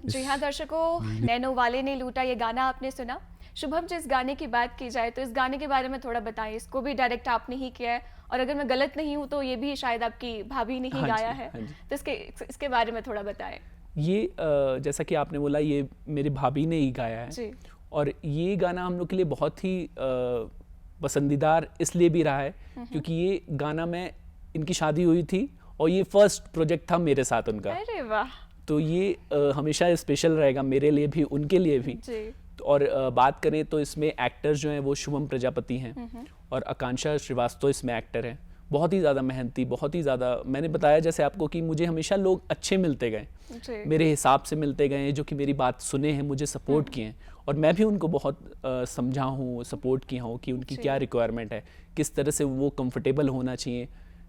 जी हाँ दर्शकों, नैनो वाले ने लूटा ये गाना आपने सुना। शुभम जी, इस गाने की बात की जाए तो इस गाने के बारे में थोड़ा बताएं। इसको भी डायरेक्ट आपने ही किया है, और अगर मैं गलत नहीं हूँ तो ये भी शायद आपकी भाभी ने ही हाँ जी, गाया है, हाँ जी। तो इसके बारे में थोड़ा बताएं। ये जैसा कि आपने बोला, ये मेरी भाभी ने ही गाया है। जी। और ये गाना हम लोग के लिए बहुत ही पसंदीदार इसलिए भी रहा है क्योंकि ये गाना मैं इनकी शादी हुई थी और ये फर्स्ट प्रोजेक्ट था मेरे साथ उनका, अरे वाह। तो ये हमेशा स्पेशल रहेगा मेरे लिए भी, उनके लिए भी। जी। और बात करें तो इसमें एक्टर्स जो हैं वो शुभम प्रजापति हैं और आकांक्षा श्रीवास्तव इसमें एक्टर हैं। बहुत ही ज़्यादा मेहनती, बहुत ही ज़्यादा, मैंने बताया जैसे आपको कि मुझे हमेशा लोग अच्छे मिलते गए, जी। मेरे हिसाब से मिलते गए, जो कि मेरी बात सुने हैं, मुझे सपोर्ट किए हैं, और मैं भी उनको बहुत समझा हूँ, सपोर्ट किया हूँ कि उनकी जी। क्या रिक्वायरमेंट है, किस तरह से वो कंफर्टेबल होना चाहिए,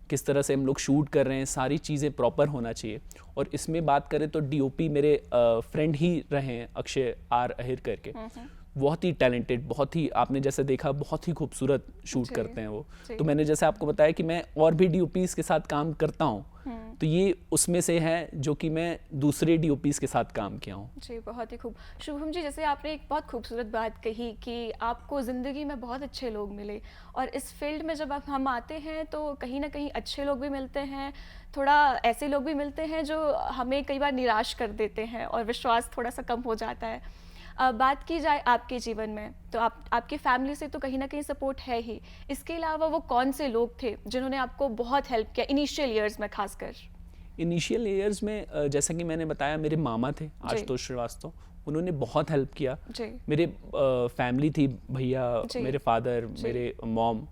किस तरह से हम लोग शूट कर रहे हैं, सारी चीज़ें प्रॉपर होना चाहिए। और इसमें बात करें तो डीओपी मेरे फ्रेंड ही रहे हैं, अक्षय आर अहिर करके, बहुत ही टैलेंटेड, बहुत ही, आपने जैसे देखा, बहुत ही खूबसूरत शूट जी, करते हैं वो। जी। तो मैंने जैसे आपको बताया कि मैं और भी डीओपीज़ के साथ काम करता हूँ, तो ये उसमें से है जो कि मैं दूसरे डीओपीज़ के साथ काम किया हूँ। जी, बहुत ही खूब। शुभम जी, जैसे आपने एक बहुत खूबसूरत बात कही कि आपको ज़िंदगी में बहुत अच्छे लोग मिले, और इस फील्ड में जब हम आते हैं तो कहीं ना कहीं अच्छे लोग भी मिलते हैं, थोड़ा ऐसे लोग भी मिलते हैं जो हमें कई बार निराश कर देते हैं और विश्वास थोड़ा सा कम हो जाता है। बात की जाए आपके जीवन में तो आपकी फैमिली से तो कहीं ना कहीं सपोर्ट है ही, इसके अलावा वो कौन से लोग थे जिन्होंने आपको बहुत हेल्प किया इनिशियल ईयर्स में खासकर? इनिशियल ईयर्स में जैसा कि मैंने बताया, मेरे मामा थे आशुतोष श्रीवास्तव, उन्होंने बहुत हेल्प किया। जी। मेरे फैमिली थी, भैया, जी। मेरे फादर, जी। मेरे मॉम,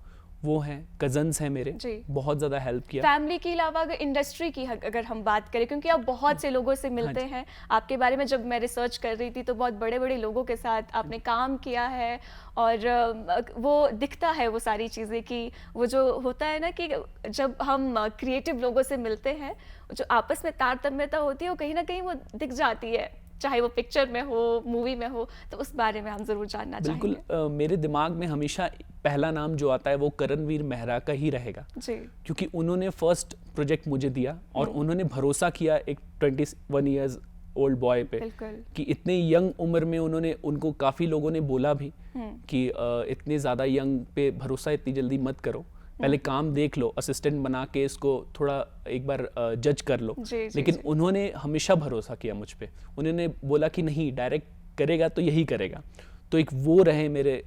वो हैं, कजन्स हैं मेरे, जी। बहुत ज़्यादा हेल्प किया। फैमिली के अलावा अगर इंडस्ट्री की अगर हम बात करें, क्योंकि आप बहुत से लोगों से मिलते हैं, आपके बारे में जब मैं रिसर्च कर रही थी तो बहुत बड़े बड़े लोगों के साथ आपने काम किया है, और वो दिखता है वो सारी चीज़ें कि वो जो होता है ना कि जब हम क्रिएटिव लोगों से मिलते हैं, जो आपस में तारतम्यता होती है वो कहीं ना कहीं वो दिख जाती है। चाहे वो पिक्चर में हो, मूवी में हो, तो उस बारे में हम ज़रूर जानना बिल्कुल चाहेंगे। मेरे दिमाग में हमेशा पहला नाम जो आता है वो करणवीर मेहरा का ही रहेगा, जी, क्योंकि उन्होंने फर्स्ट प्रोजेक्ट मुझे दिया और उन्होंने भरोसा किया एक 21 इयर्स ओल्ड बॉय पे बिल्कुल। कि इतने यंग उम्र में उनको काफ़ी लोगों ने बोला भी कि इतने ज़्यादा यंग पे भरोसा इतनी जल्दी मत करो, पहले काम देख लो, असिस्टेंट बना के इसको थोड़ा एक बार जज कर लो। जी, जी, लेकिन जी। उन्होंने हमेशा भरोसा किया मुझ पे, उन्होंने बोला कि नहीं डायरेक्ट करेगा तो यही करेगा। तो एक वो रहे मेरे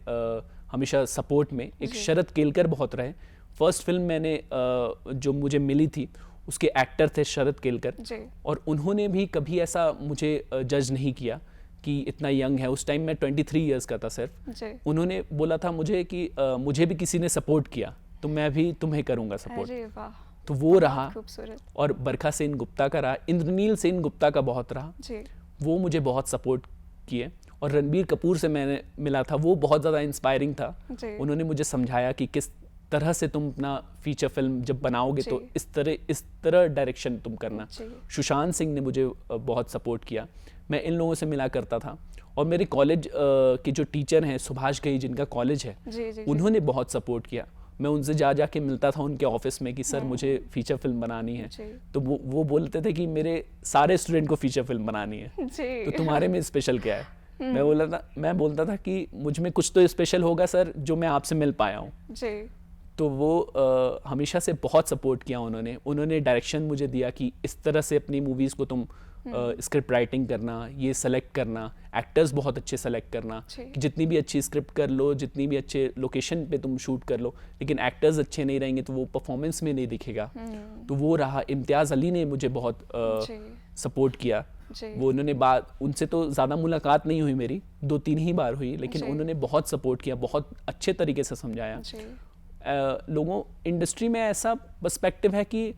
हमेशा सपोर्ट में। एक शरद केलकर बहुत रहे। फर्स्ट फिल्म मैंने जो मुझे मिली थी उसके एक्टर थे शरद केलकर, जी। और उन्होंने भी कभी ऐसा मुझे जज नहीं किया कि इतना यंग है। उस टाइम मैं 23 इयर्स का था सिर्फ। जी। उन्होंने बोला था मुझे कि मुझे भी किसी ने सपोर्ट किया तो मैं भी तुम्हें करूँगा सपोर्ट। अरे वाह, तो वो रहा। खूबसूरत। और बरखा सेन गुप्ता का रहा, इंद्रनील सेन गुप्ता का बहुत रहा, जी, वो मुझे बहुत सपोर्ट किए। और रणबीर कपूर से मैंने मिला था, वो बहुत ज़्यादा इंस्पायरिंग था। जी। उन्होंने मुझे समझाया कि किस तरह से तुम अपना फीचर फिल्म जब बनाओगे तो जी। इस तरह डायरेक्शन तुम करना। जी। सुशांत सिंह ने मुझे बहुत सपोर्ट किया। मैं इन लोगों से मिला करता था। और मेरे कॉलेज के जो टीचर हैं सुभाष घई, जिनका कॉलेज है, जी, जी, जी। उन्होंने बहुत सपोर्ट किया। मैं उनसे जा के मिलता था उनके ऑफिस में कि सर मुझे फीचर फिल्म बनानी है। जी। तो वो बोलते थे कि मेरे सारे स्टूडेंट को फीचर फिल्म बनानी है, जी। तो तुम्हारे में स्पेशल क्या है? मैं बोलता था कि मुझ में कुछ तो स्पेशल होगा सर, जो मैं आपसे मिल पाया हूँ। जी। तो वो हमेशा से बहुत सपोर्ट किया उन्होंने डायरेक्शन मुझे दिया कि इस तरह से अपनी मूवीज़ को तुम स्क्रिप्ट राइटिंग करना, ये सेलेक्ट करना, एक्टर्स बहुत अच्छे सेलेक्ट करना, जी। कि जितनी भी अच्छी स्क्रिप्ट कर लो, जितनी भी अच्छे लोकेशन पे तुम शूट कर लो, लेकिन एक्टर्स अच्छे नहीं रहेंगे तो वो परफॉर्मेंस में नहीं दिखेगा। तो वो रहा। इम्तियाज़ अली ने मुझे बहुत जी। सपोर्ट किया। जी। वो उन्होंने उनसे तो ज़्यादा मुलाकात नहीं हुई मेरी, 2-3 ही बार हुई, लेकिन जी। उन्होंने बहुत सपोर्ट किया, बहुत अच्छे तरीके से समझाया। जी। लोगों इंडस्ट्री में ऐसा पर्सपेक्टिव है कि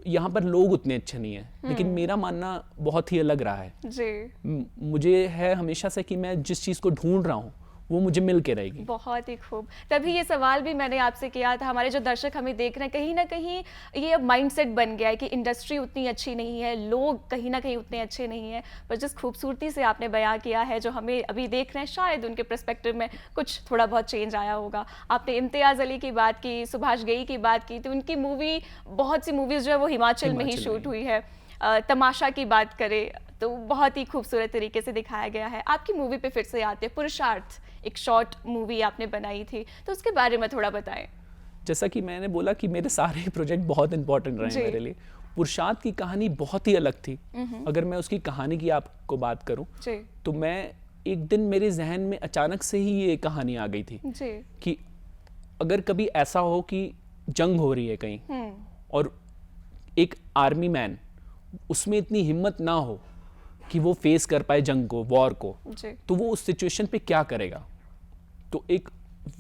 यहाँ पर लोग उतने अच्छे नहीं हैं, लेकिन मेरा मानना बहुत ही अलग रहा है। जी। मुझे है हमेशा से कि मैं जिस चीज़ को ढूंढ रहा हूँ वो मुझे मिल के रहेगी। बहुत ही खूब। तभी ये सवाल भी मैंने आपसे किया था। हमारे जो दर्शक हमें देख रहे हैं, कहीं ना कहीं ये अब माइंडसेट बन गया है कि इंडस्ट्री उतनी अच्छी नहीं है, लोग कहीं ना कहीं उतने अच्छे नहीं हैं। पर जिस खूबसूरती से आपने बयां किया है, जो हमें अभी देख रहे हैं, शायद उनके पर्सपेक्टिव में कुछ थोड़ा बहुत चेंज आया होगा। आपने इम्तियाज़ अली की बात की, सुभाष घई की बात की, तो उनकी मूवी, बहुत सी मूवीज़ जो है वो हिमाचल में ही हिमाचल शूट में। हुई है। तमाशा की बात करें तो बहुत ही खूबसूरत तरीके से दिखाया गया है। आपकी मूवी पे फिर से आते हैं, पुरुषार्थ, एक शॉर्ट मूवी आपने बनाई थी, तो उसके बारे में थोड़ा बताएं। जैसा कि मैंने बोला कि मेरे सारे प्रोजेक्ट बहुत इंपॉर्टेंट रहे जी। मेरे लिए। पुरुषार्थ की कहानी बहुत ही अलग थी। अगर मैं उसकी कहानी की आपको बात करूं जी। तो मैं एक दिन मेरे जहन में अचानक से ही ये कहानी आ गई थी जी। कि अगर कभी ऐसा हो कि जंग हो रही है कहीं और एक आर्मी मैन, उसमें इतनी हिम्मत ना हो कि वो फेस कर पाए जंग को, वॉर को, जी। तो वो उस सिचुएशन पे क्या करेगा। तो एक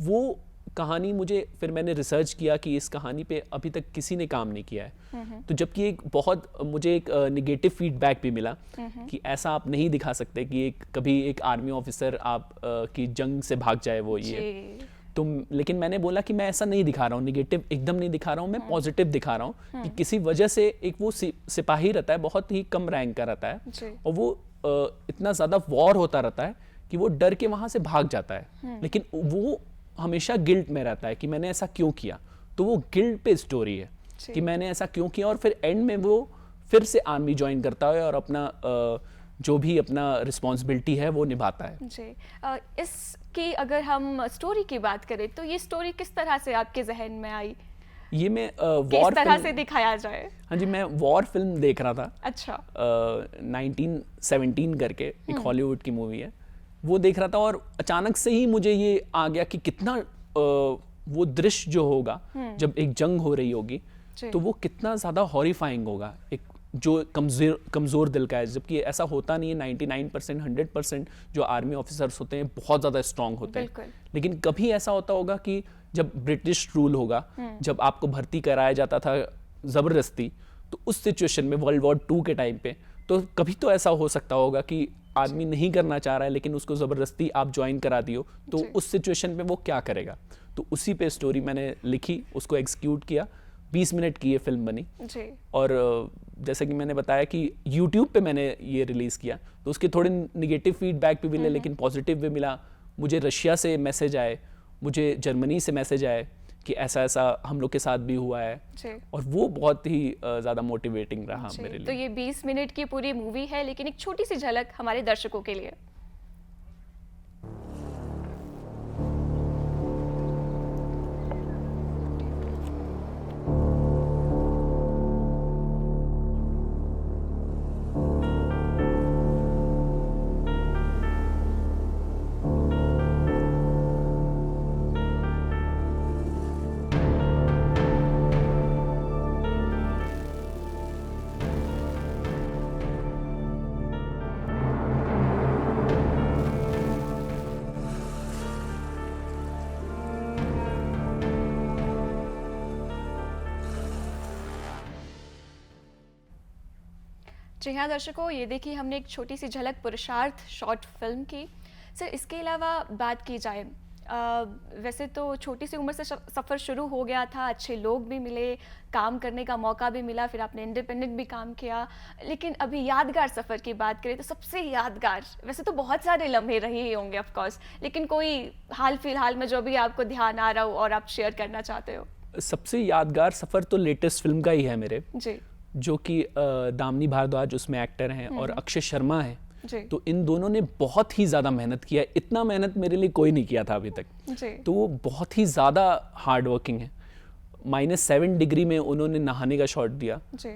वो कहानी मुझे, फिर मैंने रिसर्च किया कि इस कहानी पे अभी तक किसी ने काम नहीं किया है। तो जबकि एक बहुत मुझे एक नेगेटिव फीडबैक भी मिला कि ऐसा आप नहीं दिखा सकते कि कभी एक आर्मी ऑफिसर आप की जंग से भाग जाए वो ये। जी। तो लेकिन मैंने बोला कि मैं ऐसा नहीं दिखा रहा हूँ, निगेटिव एकदम नहीं दिखा रहा हूँ, मैं पॉजिटिव दिखा रहा हूँ कि किसी वजह से एक वो सिपाही रहता है, बहुत ही कम रैंक का रहता है, जी। और वो इतना ज़्यादा वॉर होता रहता है कि वो डर के वहाँ से भाग जाता है, लेकिन वो हमेशा गिल्ट में रहता है कि मैंने ऐसा क्यों किया। तो वो गिल्ट पे स्टोरी है जी। कि मैंने ऐसा क्यों किया, और फिर एंड में वो फिर से आर्मी ज्वाइन करता है और अपना जो भी अपना रिस्पॉन्सिबिलिटी है वो निभाता है। जी। इसकी अगर हम स्टोरी की बात करें तो ये स्टोरी किस तरह से आपके जहन में आई, ये मैं किस वॉर तरह से दिखाया जाए? हाँ जी, मैं वॉर फिल्म देख रहा था। अच्छा। 1917 करके एक हॉलीवुड की मूवी है, वो देख रहा था और अचानक से ही मुझे ये आ गया कि कितना वो दृश्य जो होगा जब एक जंग हो रही होगी जी। तो वो कितना ज़्यादा हॉरिफाइंग होगा, एक जो कमज़ोर दिल का है। जबकि ऐसा होता नहीं है, 99% 100% जो आर्मी ऑफिसर्स होते हैं बहुत ज़्यादा स्ट्रांग होते हैं। बिल्कुल। लेकिन कभी ऐसा होता होगा कि जब ब्रिटिश रूल होगा, जब आपको भर्ती कराया जाता था ज़बरदस्ती, तो उस सिचुएशन में वर्ल्ड वॉर 2 के टाइम पे तो कभी तो ऐसा हो सकता होगा कि आदमी नहीं करना चाह रहा है लेकिन उसको ज़बरदस्ती आप ज्वाइन करा दियो, तो उस सिचुएशन पे वो क्या करेगा। तो उसी पे स्टोरी मैंने लिखी, उसको एग्जीक्यूट किया। 20 मिनट की ये फिल्म बनी जी। और जैसे कि मैंने बताया कि यूट्यूब पे मैंने ये रिलीज़ किया, तो उसके थोड़े निगेटिव फीडबैक भी मिले, लेकिन पॉजिटिव भी मिला। मुझे रशिया से मैसेज आए, मुझे जर्मनी से मैसेज आए कि ऐसा ऐसा हम लोग के साथ भी हुआ है, जी। और वो बहुत ही ज़्यादा मोटिवेटिंग रहा जी, मेरे तो लिए। ये 20 मिनट की पूरी मूवी है, लेकिन एक छोटी सी झलक हमारे दर्शकों के लिए। जी हाँ दर्शकों, ये देखिए हमने एक छोटी सी झलक पुरुषार्थ शॉर्ट फिल्म की। सर, इसके अलावा बात की जाए, वैसे तो छोटी सी उम्र से सफ़र शुरू हो गया था, अच्छे लोग भी मिले, काम करने का मौका भी मिला, फिर आपने इंडिपेंडेंट भी काम किया, लेकिन अभी यादगार सफ़र की बात करें तो सबसे यादगार, वैसे तो बहुत सारे लम्हे रहे ही होंगे ऑफ कोर्स, लेकिन कोई हाल फिलहाल में जो भी आपको ध्यान आ रहा हो और आप शेयर करना चाहते हो? सबसे यादगार सफ़र तो लेटेस्ट फिल्म का ही है मेरे, जी जो कि दामिनी भारद्वाज उसमें एक्टर हैं और अक्षय शर्मा है। जी तो इन दोनों ने बहुत ही ज़्यादा मेहनत किया है, इतना मेहनत मेरे लिए कोई नहीं किया था अभी तक। जी तो वो बहुत ही ज़्यादा हार्ड वर्किंग है। -7 डिग्री में उन्होंने नहाने का शॉट दिया जी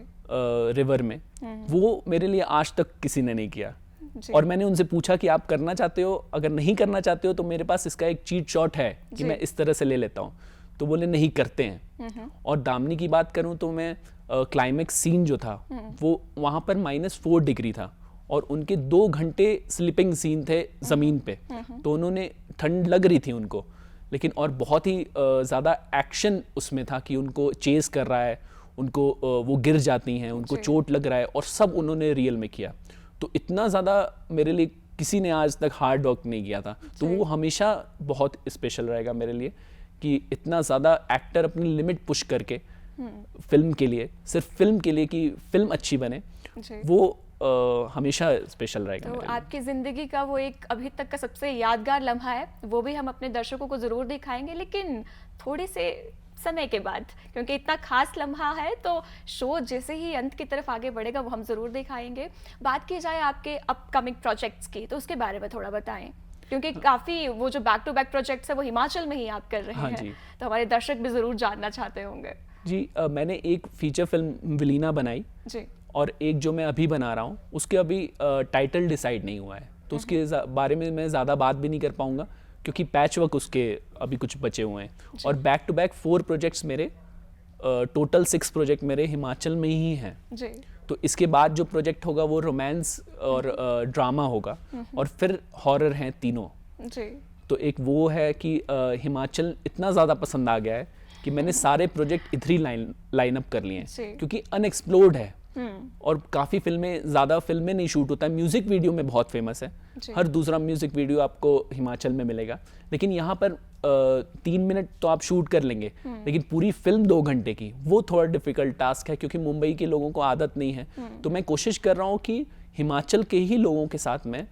रिवर में, वो मेरे लिए आज तक किसी ने नहीं किया। जी। और मैंने उनसे पूछा कि आप करना चाहते हो, अगर नहीं करना चाहते हो तो मेरे पास इसका एक चीट शॉट है कि जी। मैं इस तरह से ले लेता हूँ। तो बोले नहीं, करते हैं। और दामिनी की बात करूँ तो मैं क्लाइमेक्स सीन जो था वो वहाँ पर -4 डिग्री था और उनके 2 घंटे स्लीपिंग सीन थे ज़मीन पे, तो उन्होंने ठंड लग रही थी उनको, लेकिन और बहुत ही ज़्यादा एक्शन उसमें था कि उनको चेस कर रहा है, उनको वो गिर जाती हैं, उनको जी। चोट लग रहा है, और सब उन्होंने रियल में किया। तो इतना ज़्यादा मेरे लिए किसी ने आज तक हार्ड वर्क नहीं किया था, तो जी। वो हमेशा बहुत स्पेशल रहेगा मेरे लिए कि इतना ज़्यादा एक्टर अपनी लिमिट पुश करके फिल्म के लिए, सिर्फ फिल्म के लिए कि फिल्म अच्छी बने, जी। वो हमेशा स्पेशल रहेगा तो मेरे लिए। आपकी ज़िंदगी का वो एक अभी तक का सबसे यादगार लम्हा है, वो भी हम अपने दर्शकों को ज़रूर दिखाएंगे, लेकिन थोड़े से समय के बाद, क्योंकि इतना खास लम्हा है तो शो जैसे ही अंत की तरफ आगे बढ़ेगा वो हम ज़रूर दिखाएंगे। बात की जाए आपके अपकमिंग प्रोजेक्ट्स की, तो उसके बारे में थोड़ा बताएं, क्योंकि काफ़ी वो जो बैक टू बैक प्रोजेक्ट्स है वो हिमाचल में ही आप कर रहे हाँ हैं, जी। तो हमारे दर्शक भी ज़रूर जानना चाहते होंगे। जी, मैंने एक फीचर फिल्म विलीना बनाई, जी और एक जो मैं अभी बना रहा हूँ उसके अभी टाइटल डिसाइड नहीं हुआ है, तो उसके बारे में मैं ज़्यादा बात भी नहीं कर पाऊँगा क्योंकि पैच वर्क उसके अभी कुछ बचे हुए हैं। और बैक टू बैक 4 प्रोजेक्ट्स मेरे, टोटल 6 प्रोजेक्ट मेरे हिमाचल में ही हैं। जी तो इसके बाद जो प्रोजेक्ट होगा वो रोमांस और ड्रामा होगा, और फिर हॉरर हैं तीनों। जी तो एक वो है कि हिमाचल इतना ज़्यादा पसंद आ गया है कि मैंने सारे प्रोजेक्ट इधर ही लाइन अप कर लिए जी। हैं, क्योंकि अनएक्सप्लोर्ड है और काफ़ी ज़्यादा फिल्में नहीं शूट होता है। म्यूज़िक वीडियो में बहुत फेमस है, जी। हर दूसरा म्यूज़िक वीडियो आपको हिमाचल में मिलेगा, लेकिन यहाँ पर 3 मिनट तो आप शूट कर लेंगे, लेकिन पूरी फिल्म 2 घंटे की, वो थोड़ा डिफ़िकल्ट टास्क है क्योंकि मुंबई के लोगों को आदत नहीं है। तो मैं कोशिश कर रहा हूँ कि हिमाचल के ही लोगों के साथ मैं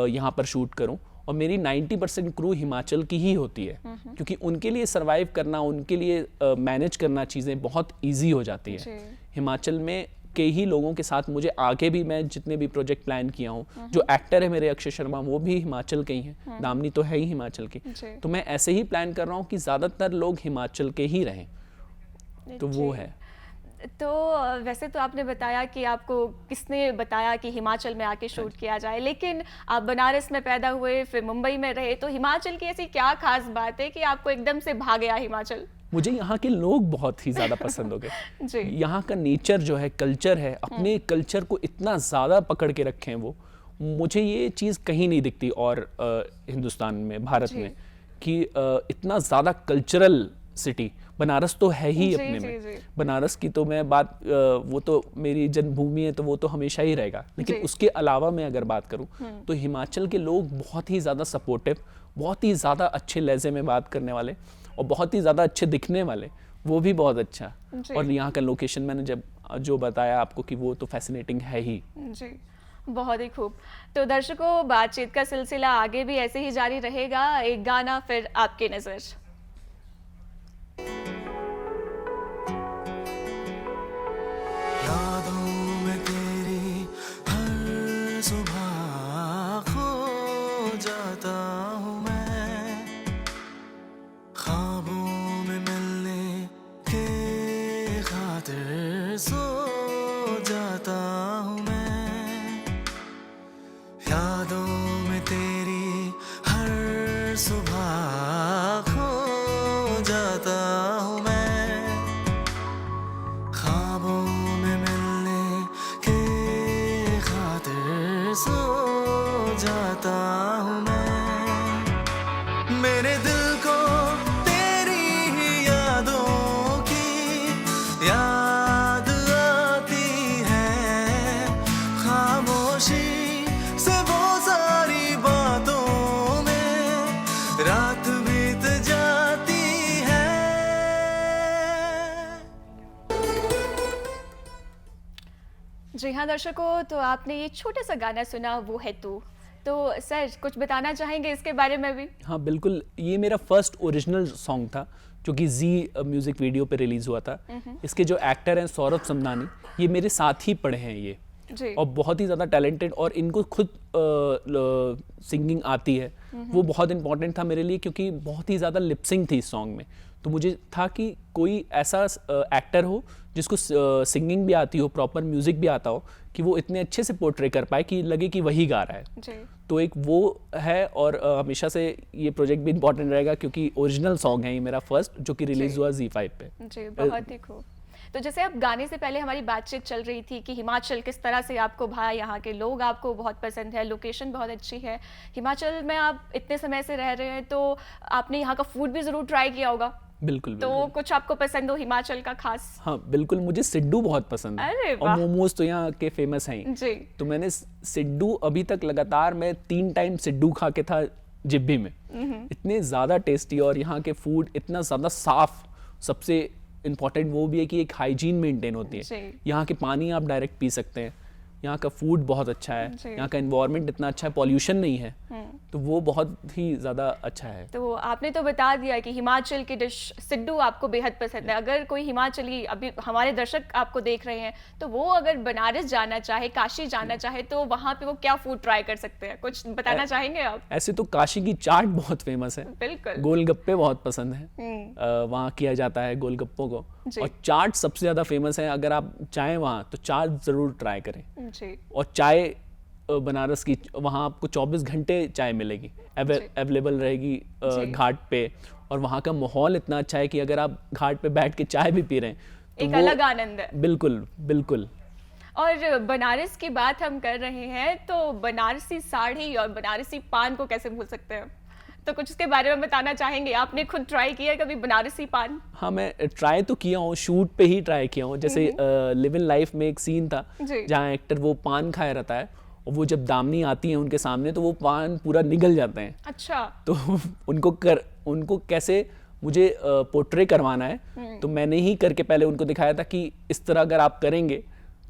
यहाँ पर शूट करूँ, और मेरी 90% क्रू हिमाचल की ही होती है, क्योंकि उनके लिए सर्वाइव करना, उनके लिए मैनेज करना चीज़ें बहुत ईजी हो जाती है। जी। हिमाचल में के ही लोगों के साथ मुझे आगे भी, मैं जितने भी प्रोजेक्ट प्लान किया हूँ, जो एक्टर है मेरे अक्षय शर्मा वो भी हिमाचल के ही हैं, दामिनी तो है ही हिमाचल की, जी। तो मैं ऐसे ही प्लान कर रहा हूँ कि ज़्यादातर लोग हिमाचल के ही रहें, तो वो जी। है। तो वैसे तो आपने बताया कि आपको किसने बताया कि हिमाचल में आके शूट किया जाए, लेकिन आप बनारस में पैदा हुए, फिर मुंबई में रहे, तो हिमाचल की ऐसी क्या खास बात है कि आपको एकदम से भाग गया हिमाचल? मुझे यहाँ के लोग बहुत ही ज़्यादा पसंद हो गए। जी यहाँ का नेचर जो है, कल्चर है, अपने कल्चर को इतना ज़्यादा पकड़ के रखे हैं वो, मुझे ये चीज़ कहीं नहीं दिखती और हिंदुस्तान में, भारत जी। में, कि इतना ज़्यादा कल्चरल सिटी। बनारस तो है ही जी, अपने जी, में, जी। बनारस की तो मैं बात, वो तो मेरी जन्मभूमि है, तो वो तो हमेशा ही रहेगा, लेकिन जी। उसके अलावा मैं अगर बात करूँ तो हिमाचल के लोग बहुत ही ज़्यादा सपोर्टिव, बहुत ही ज़्यादा अच्छे लहजे में बात करने वाले, और बहुत ही ज़्यादा अच्छे दिखने वाले, वो भी बहुत अच्छा। जी। और यहाँ का लोकेशन मैंने जब जो बताया आपको कि वो तो फैसिनेटिंग है ही। जी, बहुत ही खूब। तो दर्शकों, बातचीत का सिलसिला आगे भी ऐसे ही जारी रहेगा। एक गाना फिर आपकी नज़र। यादों में तेरी हर सुबह खो जाता हूँ मैं, ख्वाबों में मिलने के खातिर सो जाता हूँ मैं, यादों में तेरी हर सुबह खो जाता हूँ मैं, ख्वाबों में मिलने के खातिर सो जाता हूँ मैं, मेरे दिल को तेरी ही यादों की याद आती है, खामोशी से वो सारी बातों में रात बीत जाती है। जी हाँ दर्शकों, तो आपने ये छोटा सा गाना सुना, वो है तू। तो सर, कुछ बताना चाहेंगे इसके बारे में भी? हाँ बिल्कुल, ये मेरा फर्स्ट ओरिजिनल सॉन्ग था जो कि जी म्यूज़िक वीडियो पे रिलीज़ हुआ था। इसके जो एक्टर हैं सौरभ समनानी, ये मेरे साथ ही पढ़े हैं ये, जी। और बहुत ही ज़्यादा टैलेंटेड, और इनको खुद सिंगिंग आती है। वो बहुत इंपॉर्टेंट था मेरे लिए क्योंकि बहुत ही ज़्यादा लिपसिंग थी इस सॉन्ग में। तो मुझे था कि कोई ऐसा एक्टर हो जिसको सिंगिंग भी आती हो, प्रॉपर म्यूज़िक भी आता हो, कि वो इतने अच्छे से पोर्ट्रे कर पाए कि लगे कि वही गा रहा है। जी। तो एक वो है, और हमेशा से ये प्रोजेक्ट भी इंपॉर्टेंट रहेगा क्योंकि ओरिजिनल सॉन्ग है ये मेरा फर्स्ट, जो कि रिलीज़ हुआ Z5 पे। जी, बहुत ही खूब। तो जैसे अब गाने से पहले हमारी बातचीत चल रही थी कि हिमाचल किस तरह से आपको भाया, यहाँ के लोग आपको बहुत पसंद है, लोकेशन बहुत अच्छी है। हिमाचल में आप इतने समय से रह रहे हैं, तो आपने यहाँ का फूड भी ज़रूर ट्राई किया होगा। बिल्कुल तो बिल्कुल। कुछ आपको पसंद हो हिमाचल का खास? हाँ बिल्कुल, मुझे सिड्डू बहुत पसंद है। अरे और वाह। मोमोज तो यहाँ के फेमस हैं ही। जी। तो मैंने सिड्डू अभी तक लगातार मैं 3 टाइम सिड्डू खा के था जिब्बी में। इतने ज़्यादा टेस्टी, और यहाँ के फूड इतना ज़्यादा साफ। सबसे इम्पॉर्टेंट वो भी है कि एक हाइजीन मेंटेन होती है। जी। यहाँ के पानी आप डायरेक्ट पी सकते हैं, यहाँ का फूड बहुत अच्छा है, जी। यहाँ का एनवायरनमेंट इतना अच्छा है, पॉल्यूशन नहीं है, तो वो बहुत ही ज़्यादा अच्छा है। तो आपने तो बता दिया कि हिमाचल की डिश सिड्डू आपको बेहद पसंद है। अगर कोई हिमाचली, अभी हमारे दर्शक आपको देख रहे हैं, तो वो अगर बनारस जाना चाहे, काशी जाना चाहे, तो वहाँ पे वो क्या फूड ट्राई कर सकते हैं? कुछ बताना चाहेंगे आप? ऐसे तो काशी की चाट बहुत फेमस है, बिल्कुल। गोलगप्पे बहुत पसंद है, वहाँ किया जाता है गोलगप्पों को, जी। और चाट सबसे ज़्यादा फेमस है। अगर आप चाहें वहाँ, तो चाट ज़रूर ट्राई करें। जी। और चाय बनारस की, वहाँ आपको 24 घंटे चाय मिलेगी, अवेलेबल रहेगी जी। घाट पे। और वहाँ का माहौल इतना अच्छा है कि अगर आप घाट पे बैठ के चाय भी पी रहे हैं तो एक वो अलग आनंद है। बिल्कुल बिल्कुल। और बनारस की बात हम कर रहे हैं, तो बनारसी साड़ी और बनारसी पान को कैसे भूल सकते हैं? तो कुछ इसके बारे में बताना चाहेंगे? आपने खुद ट्राई किया है कभी बनारसी पान? हाँ, मैं ट्राई तो किया हूँ, शूट पे ही ट्राई किया हूँ। जैसे लिव इन लाइफ में एक सीन था जी। जहाँ एक्टर वो पान खाया रहता है, और वो जब दामनी आती है उनके सामने तो वो पान पूरा निगल जाते हैं। अच्छा। तो उनको कैसे मुझे पोर्ट्रे करवाना है, तो मैंने ही करके पहले उनको दिखाया था कि इस तरह अगर आप करेंगे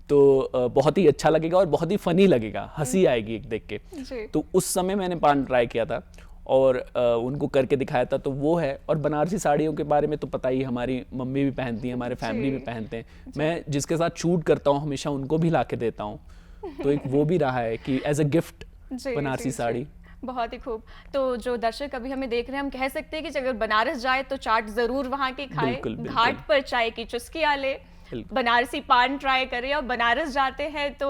तो बहुत ही अच्छा लगेगा और बहुत ही फनी लगेगा, हंसी आएगी एक देख के। जी। तो उस समय मैंने पान ट्राई किया था और उनको करके दिखाया था, तो वो है। और बनारसी साड़ियों के बारे में तो पता ही, हमारी मम्मी भी पहनती हैं, हमारे फैमिली भी पहनते हैं। मैं जिसके साथ शूट करता हूँ हमेशा उनको भी ला के देता हूँ, तो एक वो भी रहा है कि एज अ गिफ्ट जी, बनारसी जी, साड़ी। जी। बहुत ही खूब। तो जो दर्शक अभी हमें देख रहे हैं, हम कह सकते हैं कि अगर बनारस जाए तो चाट जरूर वहाँ की खाए, बिल्कुल, बिल्कुल। घाट पर चाय की चुस्कियाँ ले, बिल्कुल। बनारसी पान ट्राई करें। और बनारस जाते हैं तो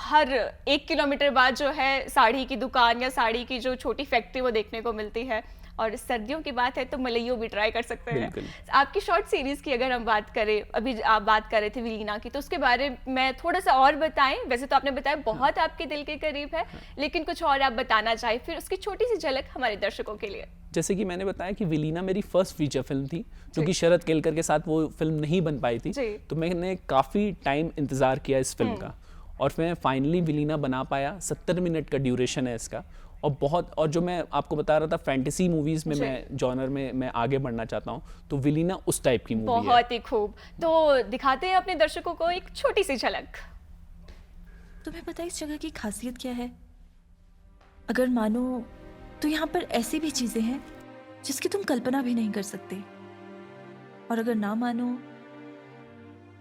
हर 1 किलोमीटर बाद जो है साड़ी की दुकान या साड़ी की जो छोटी फैक्ट्री वो देखने को मिलती है। और सर्दियों की बात है तो मलइयो भी ट्राई कर सकते हैं। बिल्कुल। आपकी शॉर्ट सीरीज की अगर हम बात करें, अभी आप बात कर रहे थे विलीना की, तो उसके बारे में थोड़ा सा और बताएं। वैसे तो आपने बताया बहुत आपके दिल के करीब है, लेकिन कुछ और आप बताना चाहें, फिर उसकी छोटी सी झलक हमारे दर्शकों के लिए। जैसे कि मैंने बताया कि विलीना मेरी फर्स्ट फीचर फिल्म थी, जो कि शरद केलकर के साथ वो फिल्म नहीं बन पाई थी। जी। तो मैंने काफ़ी टाइम इंतज़ार किया इस फिल्म का, और मैं फाइनली विलीना बना पाया। 70 मिनट का ड्यूरेशन है इसका, और बहुत, और जो मैं आपको बता रहा था फैंटेसी मूवीज में जी। मैं जॉनर में मैं आगे बढ़ना चाहता हूँ, तो विलीना उस टाइप की मूवी है। बहुत ही खूब। तो दिखाते हैं अपने दर्शकों को एक छोटी सी झलक। तुम्हें पता है इस जगह की खासियत क्या है? अगर मानो तो यहाँ पर ऐसी भी चीजें हैं जिसकी तुम कल्पना भी नहीं कर सकते, और अगर ना मानो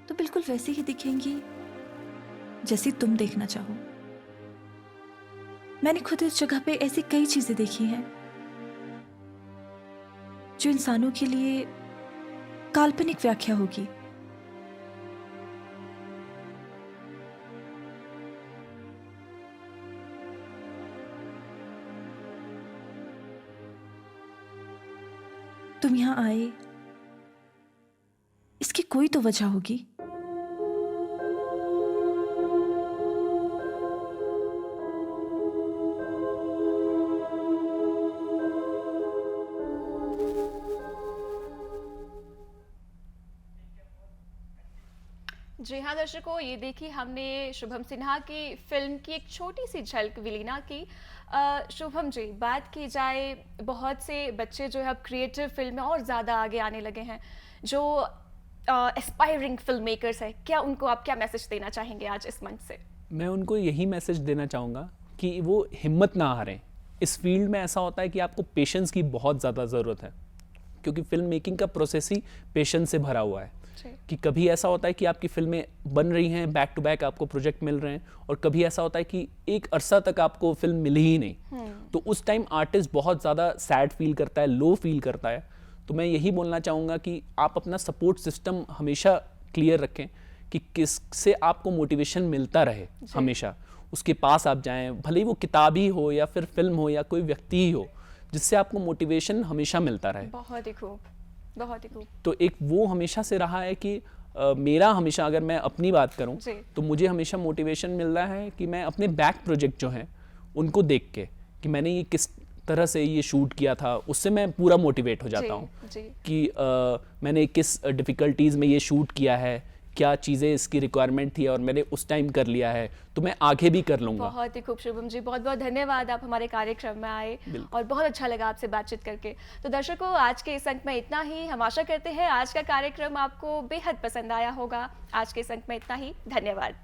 तो बिल्कुल वैसी ही दिखेंगी जैसी तुम देखना चाहो। मैंने खुद इस जगह पे ऐसी कई चीजें देखी हैं जो इंसानों के लिए काल्पनिक व्याख्या होगी। तुम यहां आए, इसकी कोई तो वजह होगी। जी हाँ दर्शकों, ये देखी हमने शुभम सिन्हा की फिल्म की एक छोटी सी झलक विलीना की। शुभम जी, बात की जाए, बहुत से बच्चे जो है अब क्रिएटिव फिल्म में और ज़्यादा आगे आने लगे हैं, जो एस्पायरिंग फिल्म मेकर्स है, क्या उनको आप क्या मैसेज देना चाहेंगे आज इस मंच से? मैं उनको यही मैसेज देना चाहूँगा कि वो हिम्मत ना हारें। इस फील्ड में ऐसा होता है कि आपको पेशेंस की बहुत ज़्यादा ज़रूरत है, क्योंकि फिल्म मेकिंग का प्रोसेस ही पेशेंस से भरा हुआ है। कि कभी ऐसा होता है कि आपकी फिल्में बन रही हैं, बैक टू बैक आपको प्रोजेक्ट मिल रहे हैं, और कभी ऐसा होता है कि एक अरसा तक आपको फिल्म मिली ही नहीं। तो उस टाइम आर्टिस्ट बहुत ज़्यादा सैड फील करता है, लो फील करता है। तो मैं यही बोलना चाहूँगा कि आप अपना सपोर्ट सिस्टम हमेशा क्लियर रखें कि किससे आपको मोटिवेशन मिलता रहे, हमेशा उसके पास आप जाएं, भले ही वो किताब ही हो या फिर फिल्म हो या कोई व्यक्ति ही हो, जिससे आपको मोटिवेशन हमेशा मिलता रहे। बहुत ही खूब, बहुत ही खूब। तो एक वो हमेशा से रहा है कि मेरा हमेशा, अगर मैं अपनी बात करूं, जी। तो मुझे हमेशा मोटिवेशन मिल रहा है कि मैं अपने बैक प्रोजेक्ट जो हैं उनको देख के, कि मैंने ये किस तरह से ये शूट किया था, उससे मैं पूरा मोटिवेट हो जाता हूँ जी। कि मैंने किस डिफ़िकल्टीज़ में ये शूट किया है, क्या चीज़ें इसकी रिक्वायरमेंट थी और मैंने उस टाइम कर लिया है, तो मैं आगे भी कर लूँगा। बहुत ही खूब शुभम जी, बहुत बहुत धन्यवाद, आप हमारे कार्यक्रम में आए और बहुत अच्छा लगा आपसे बातचीत करके। तो दर्शकों, आज के इस अंक में इतना ही। हम आशा करते हैं आज का कार्यक्रम आपको बेहद पसंद आया होगा। आज के इस अंक में इतना ही, धन्यवाद।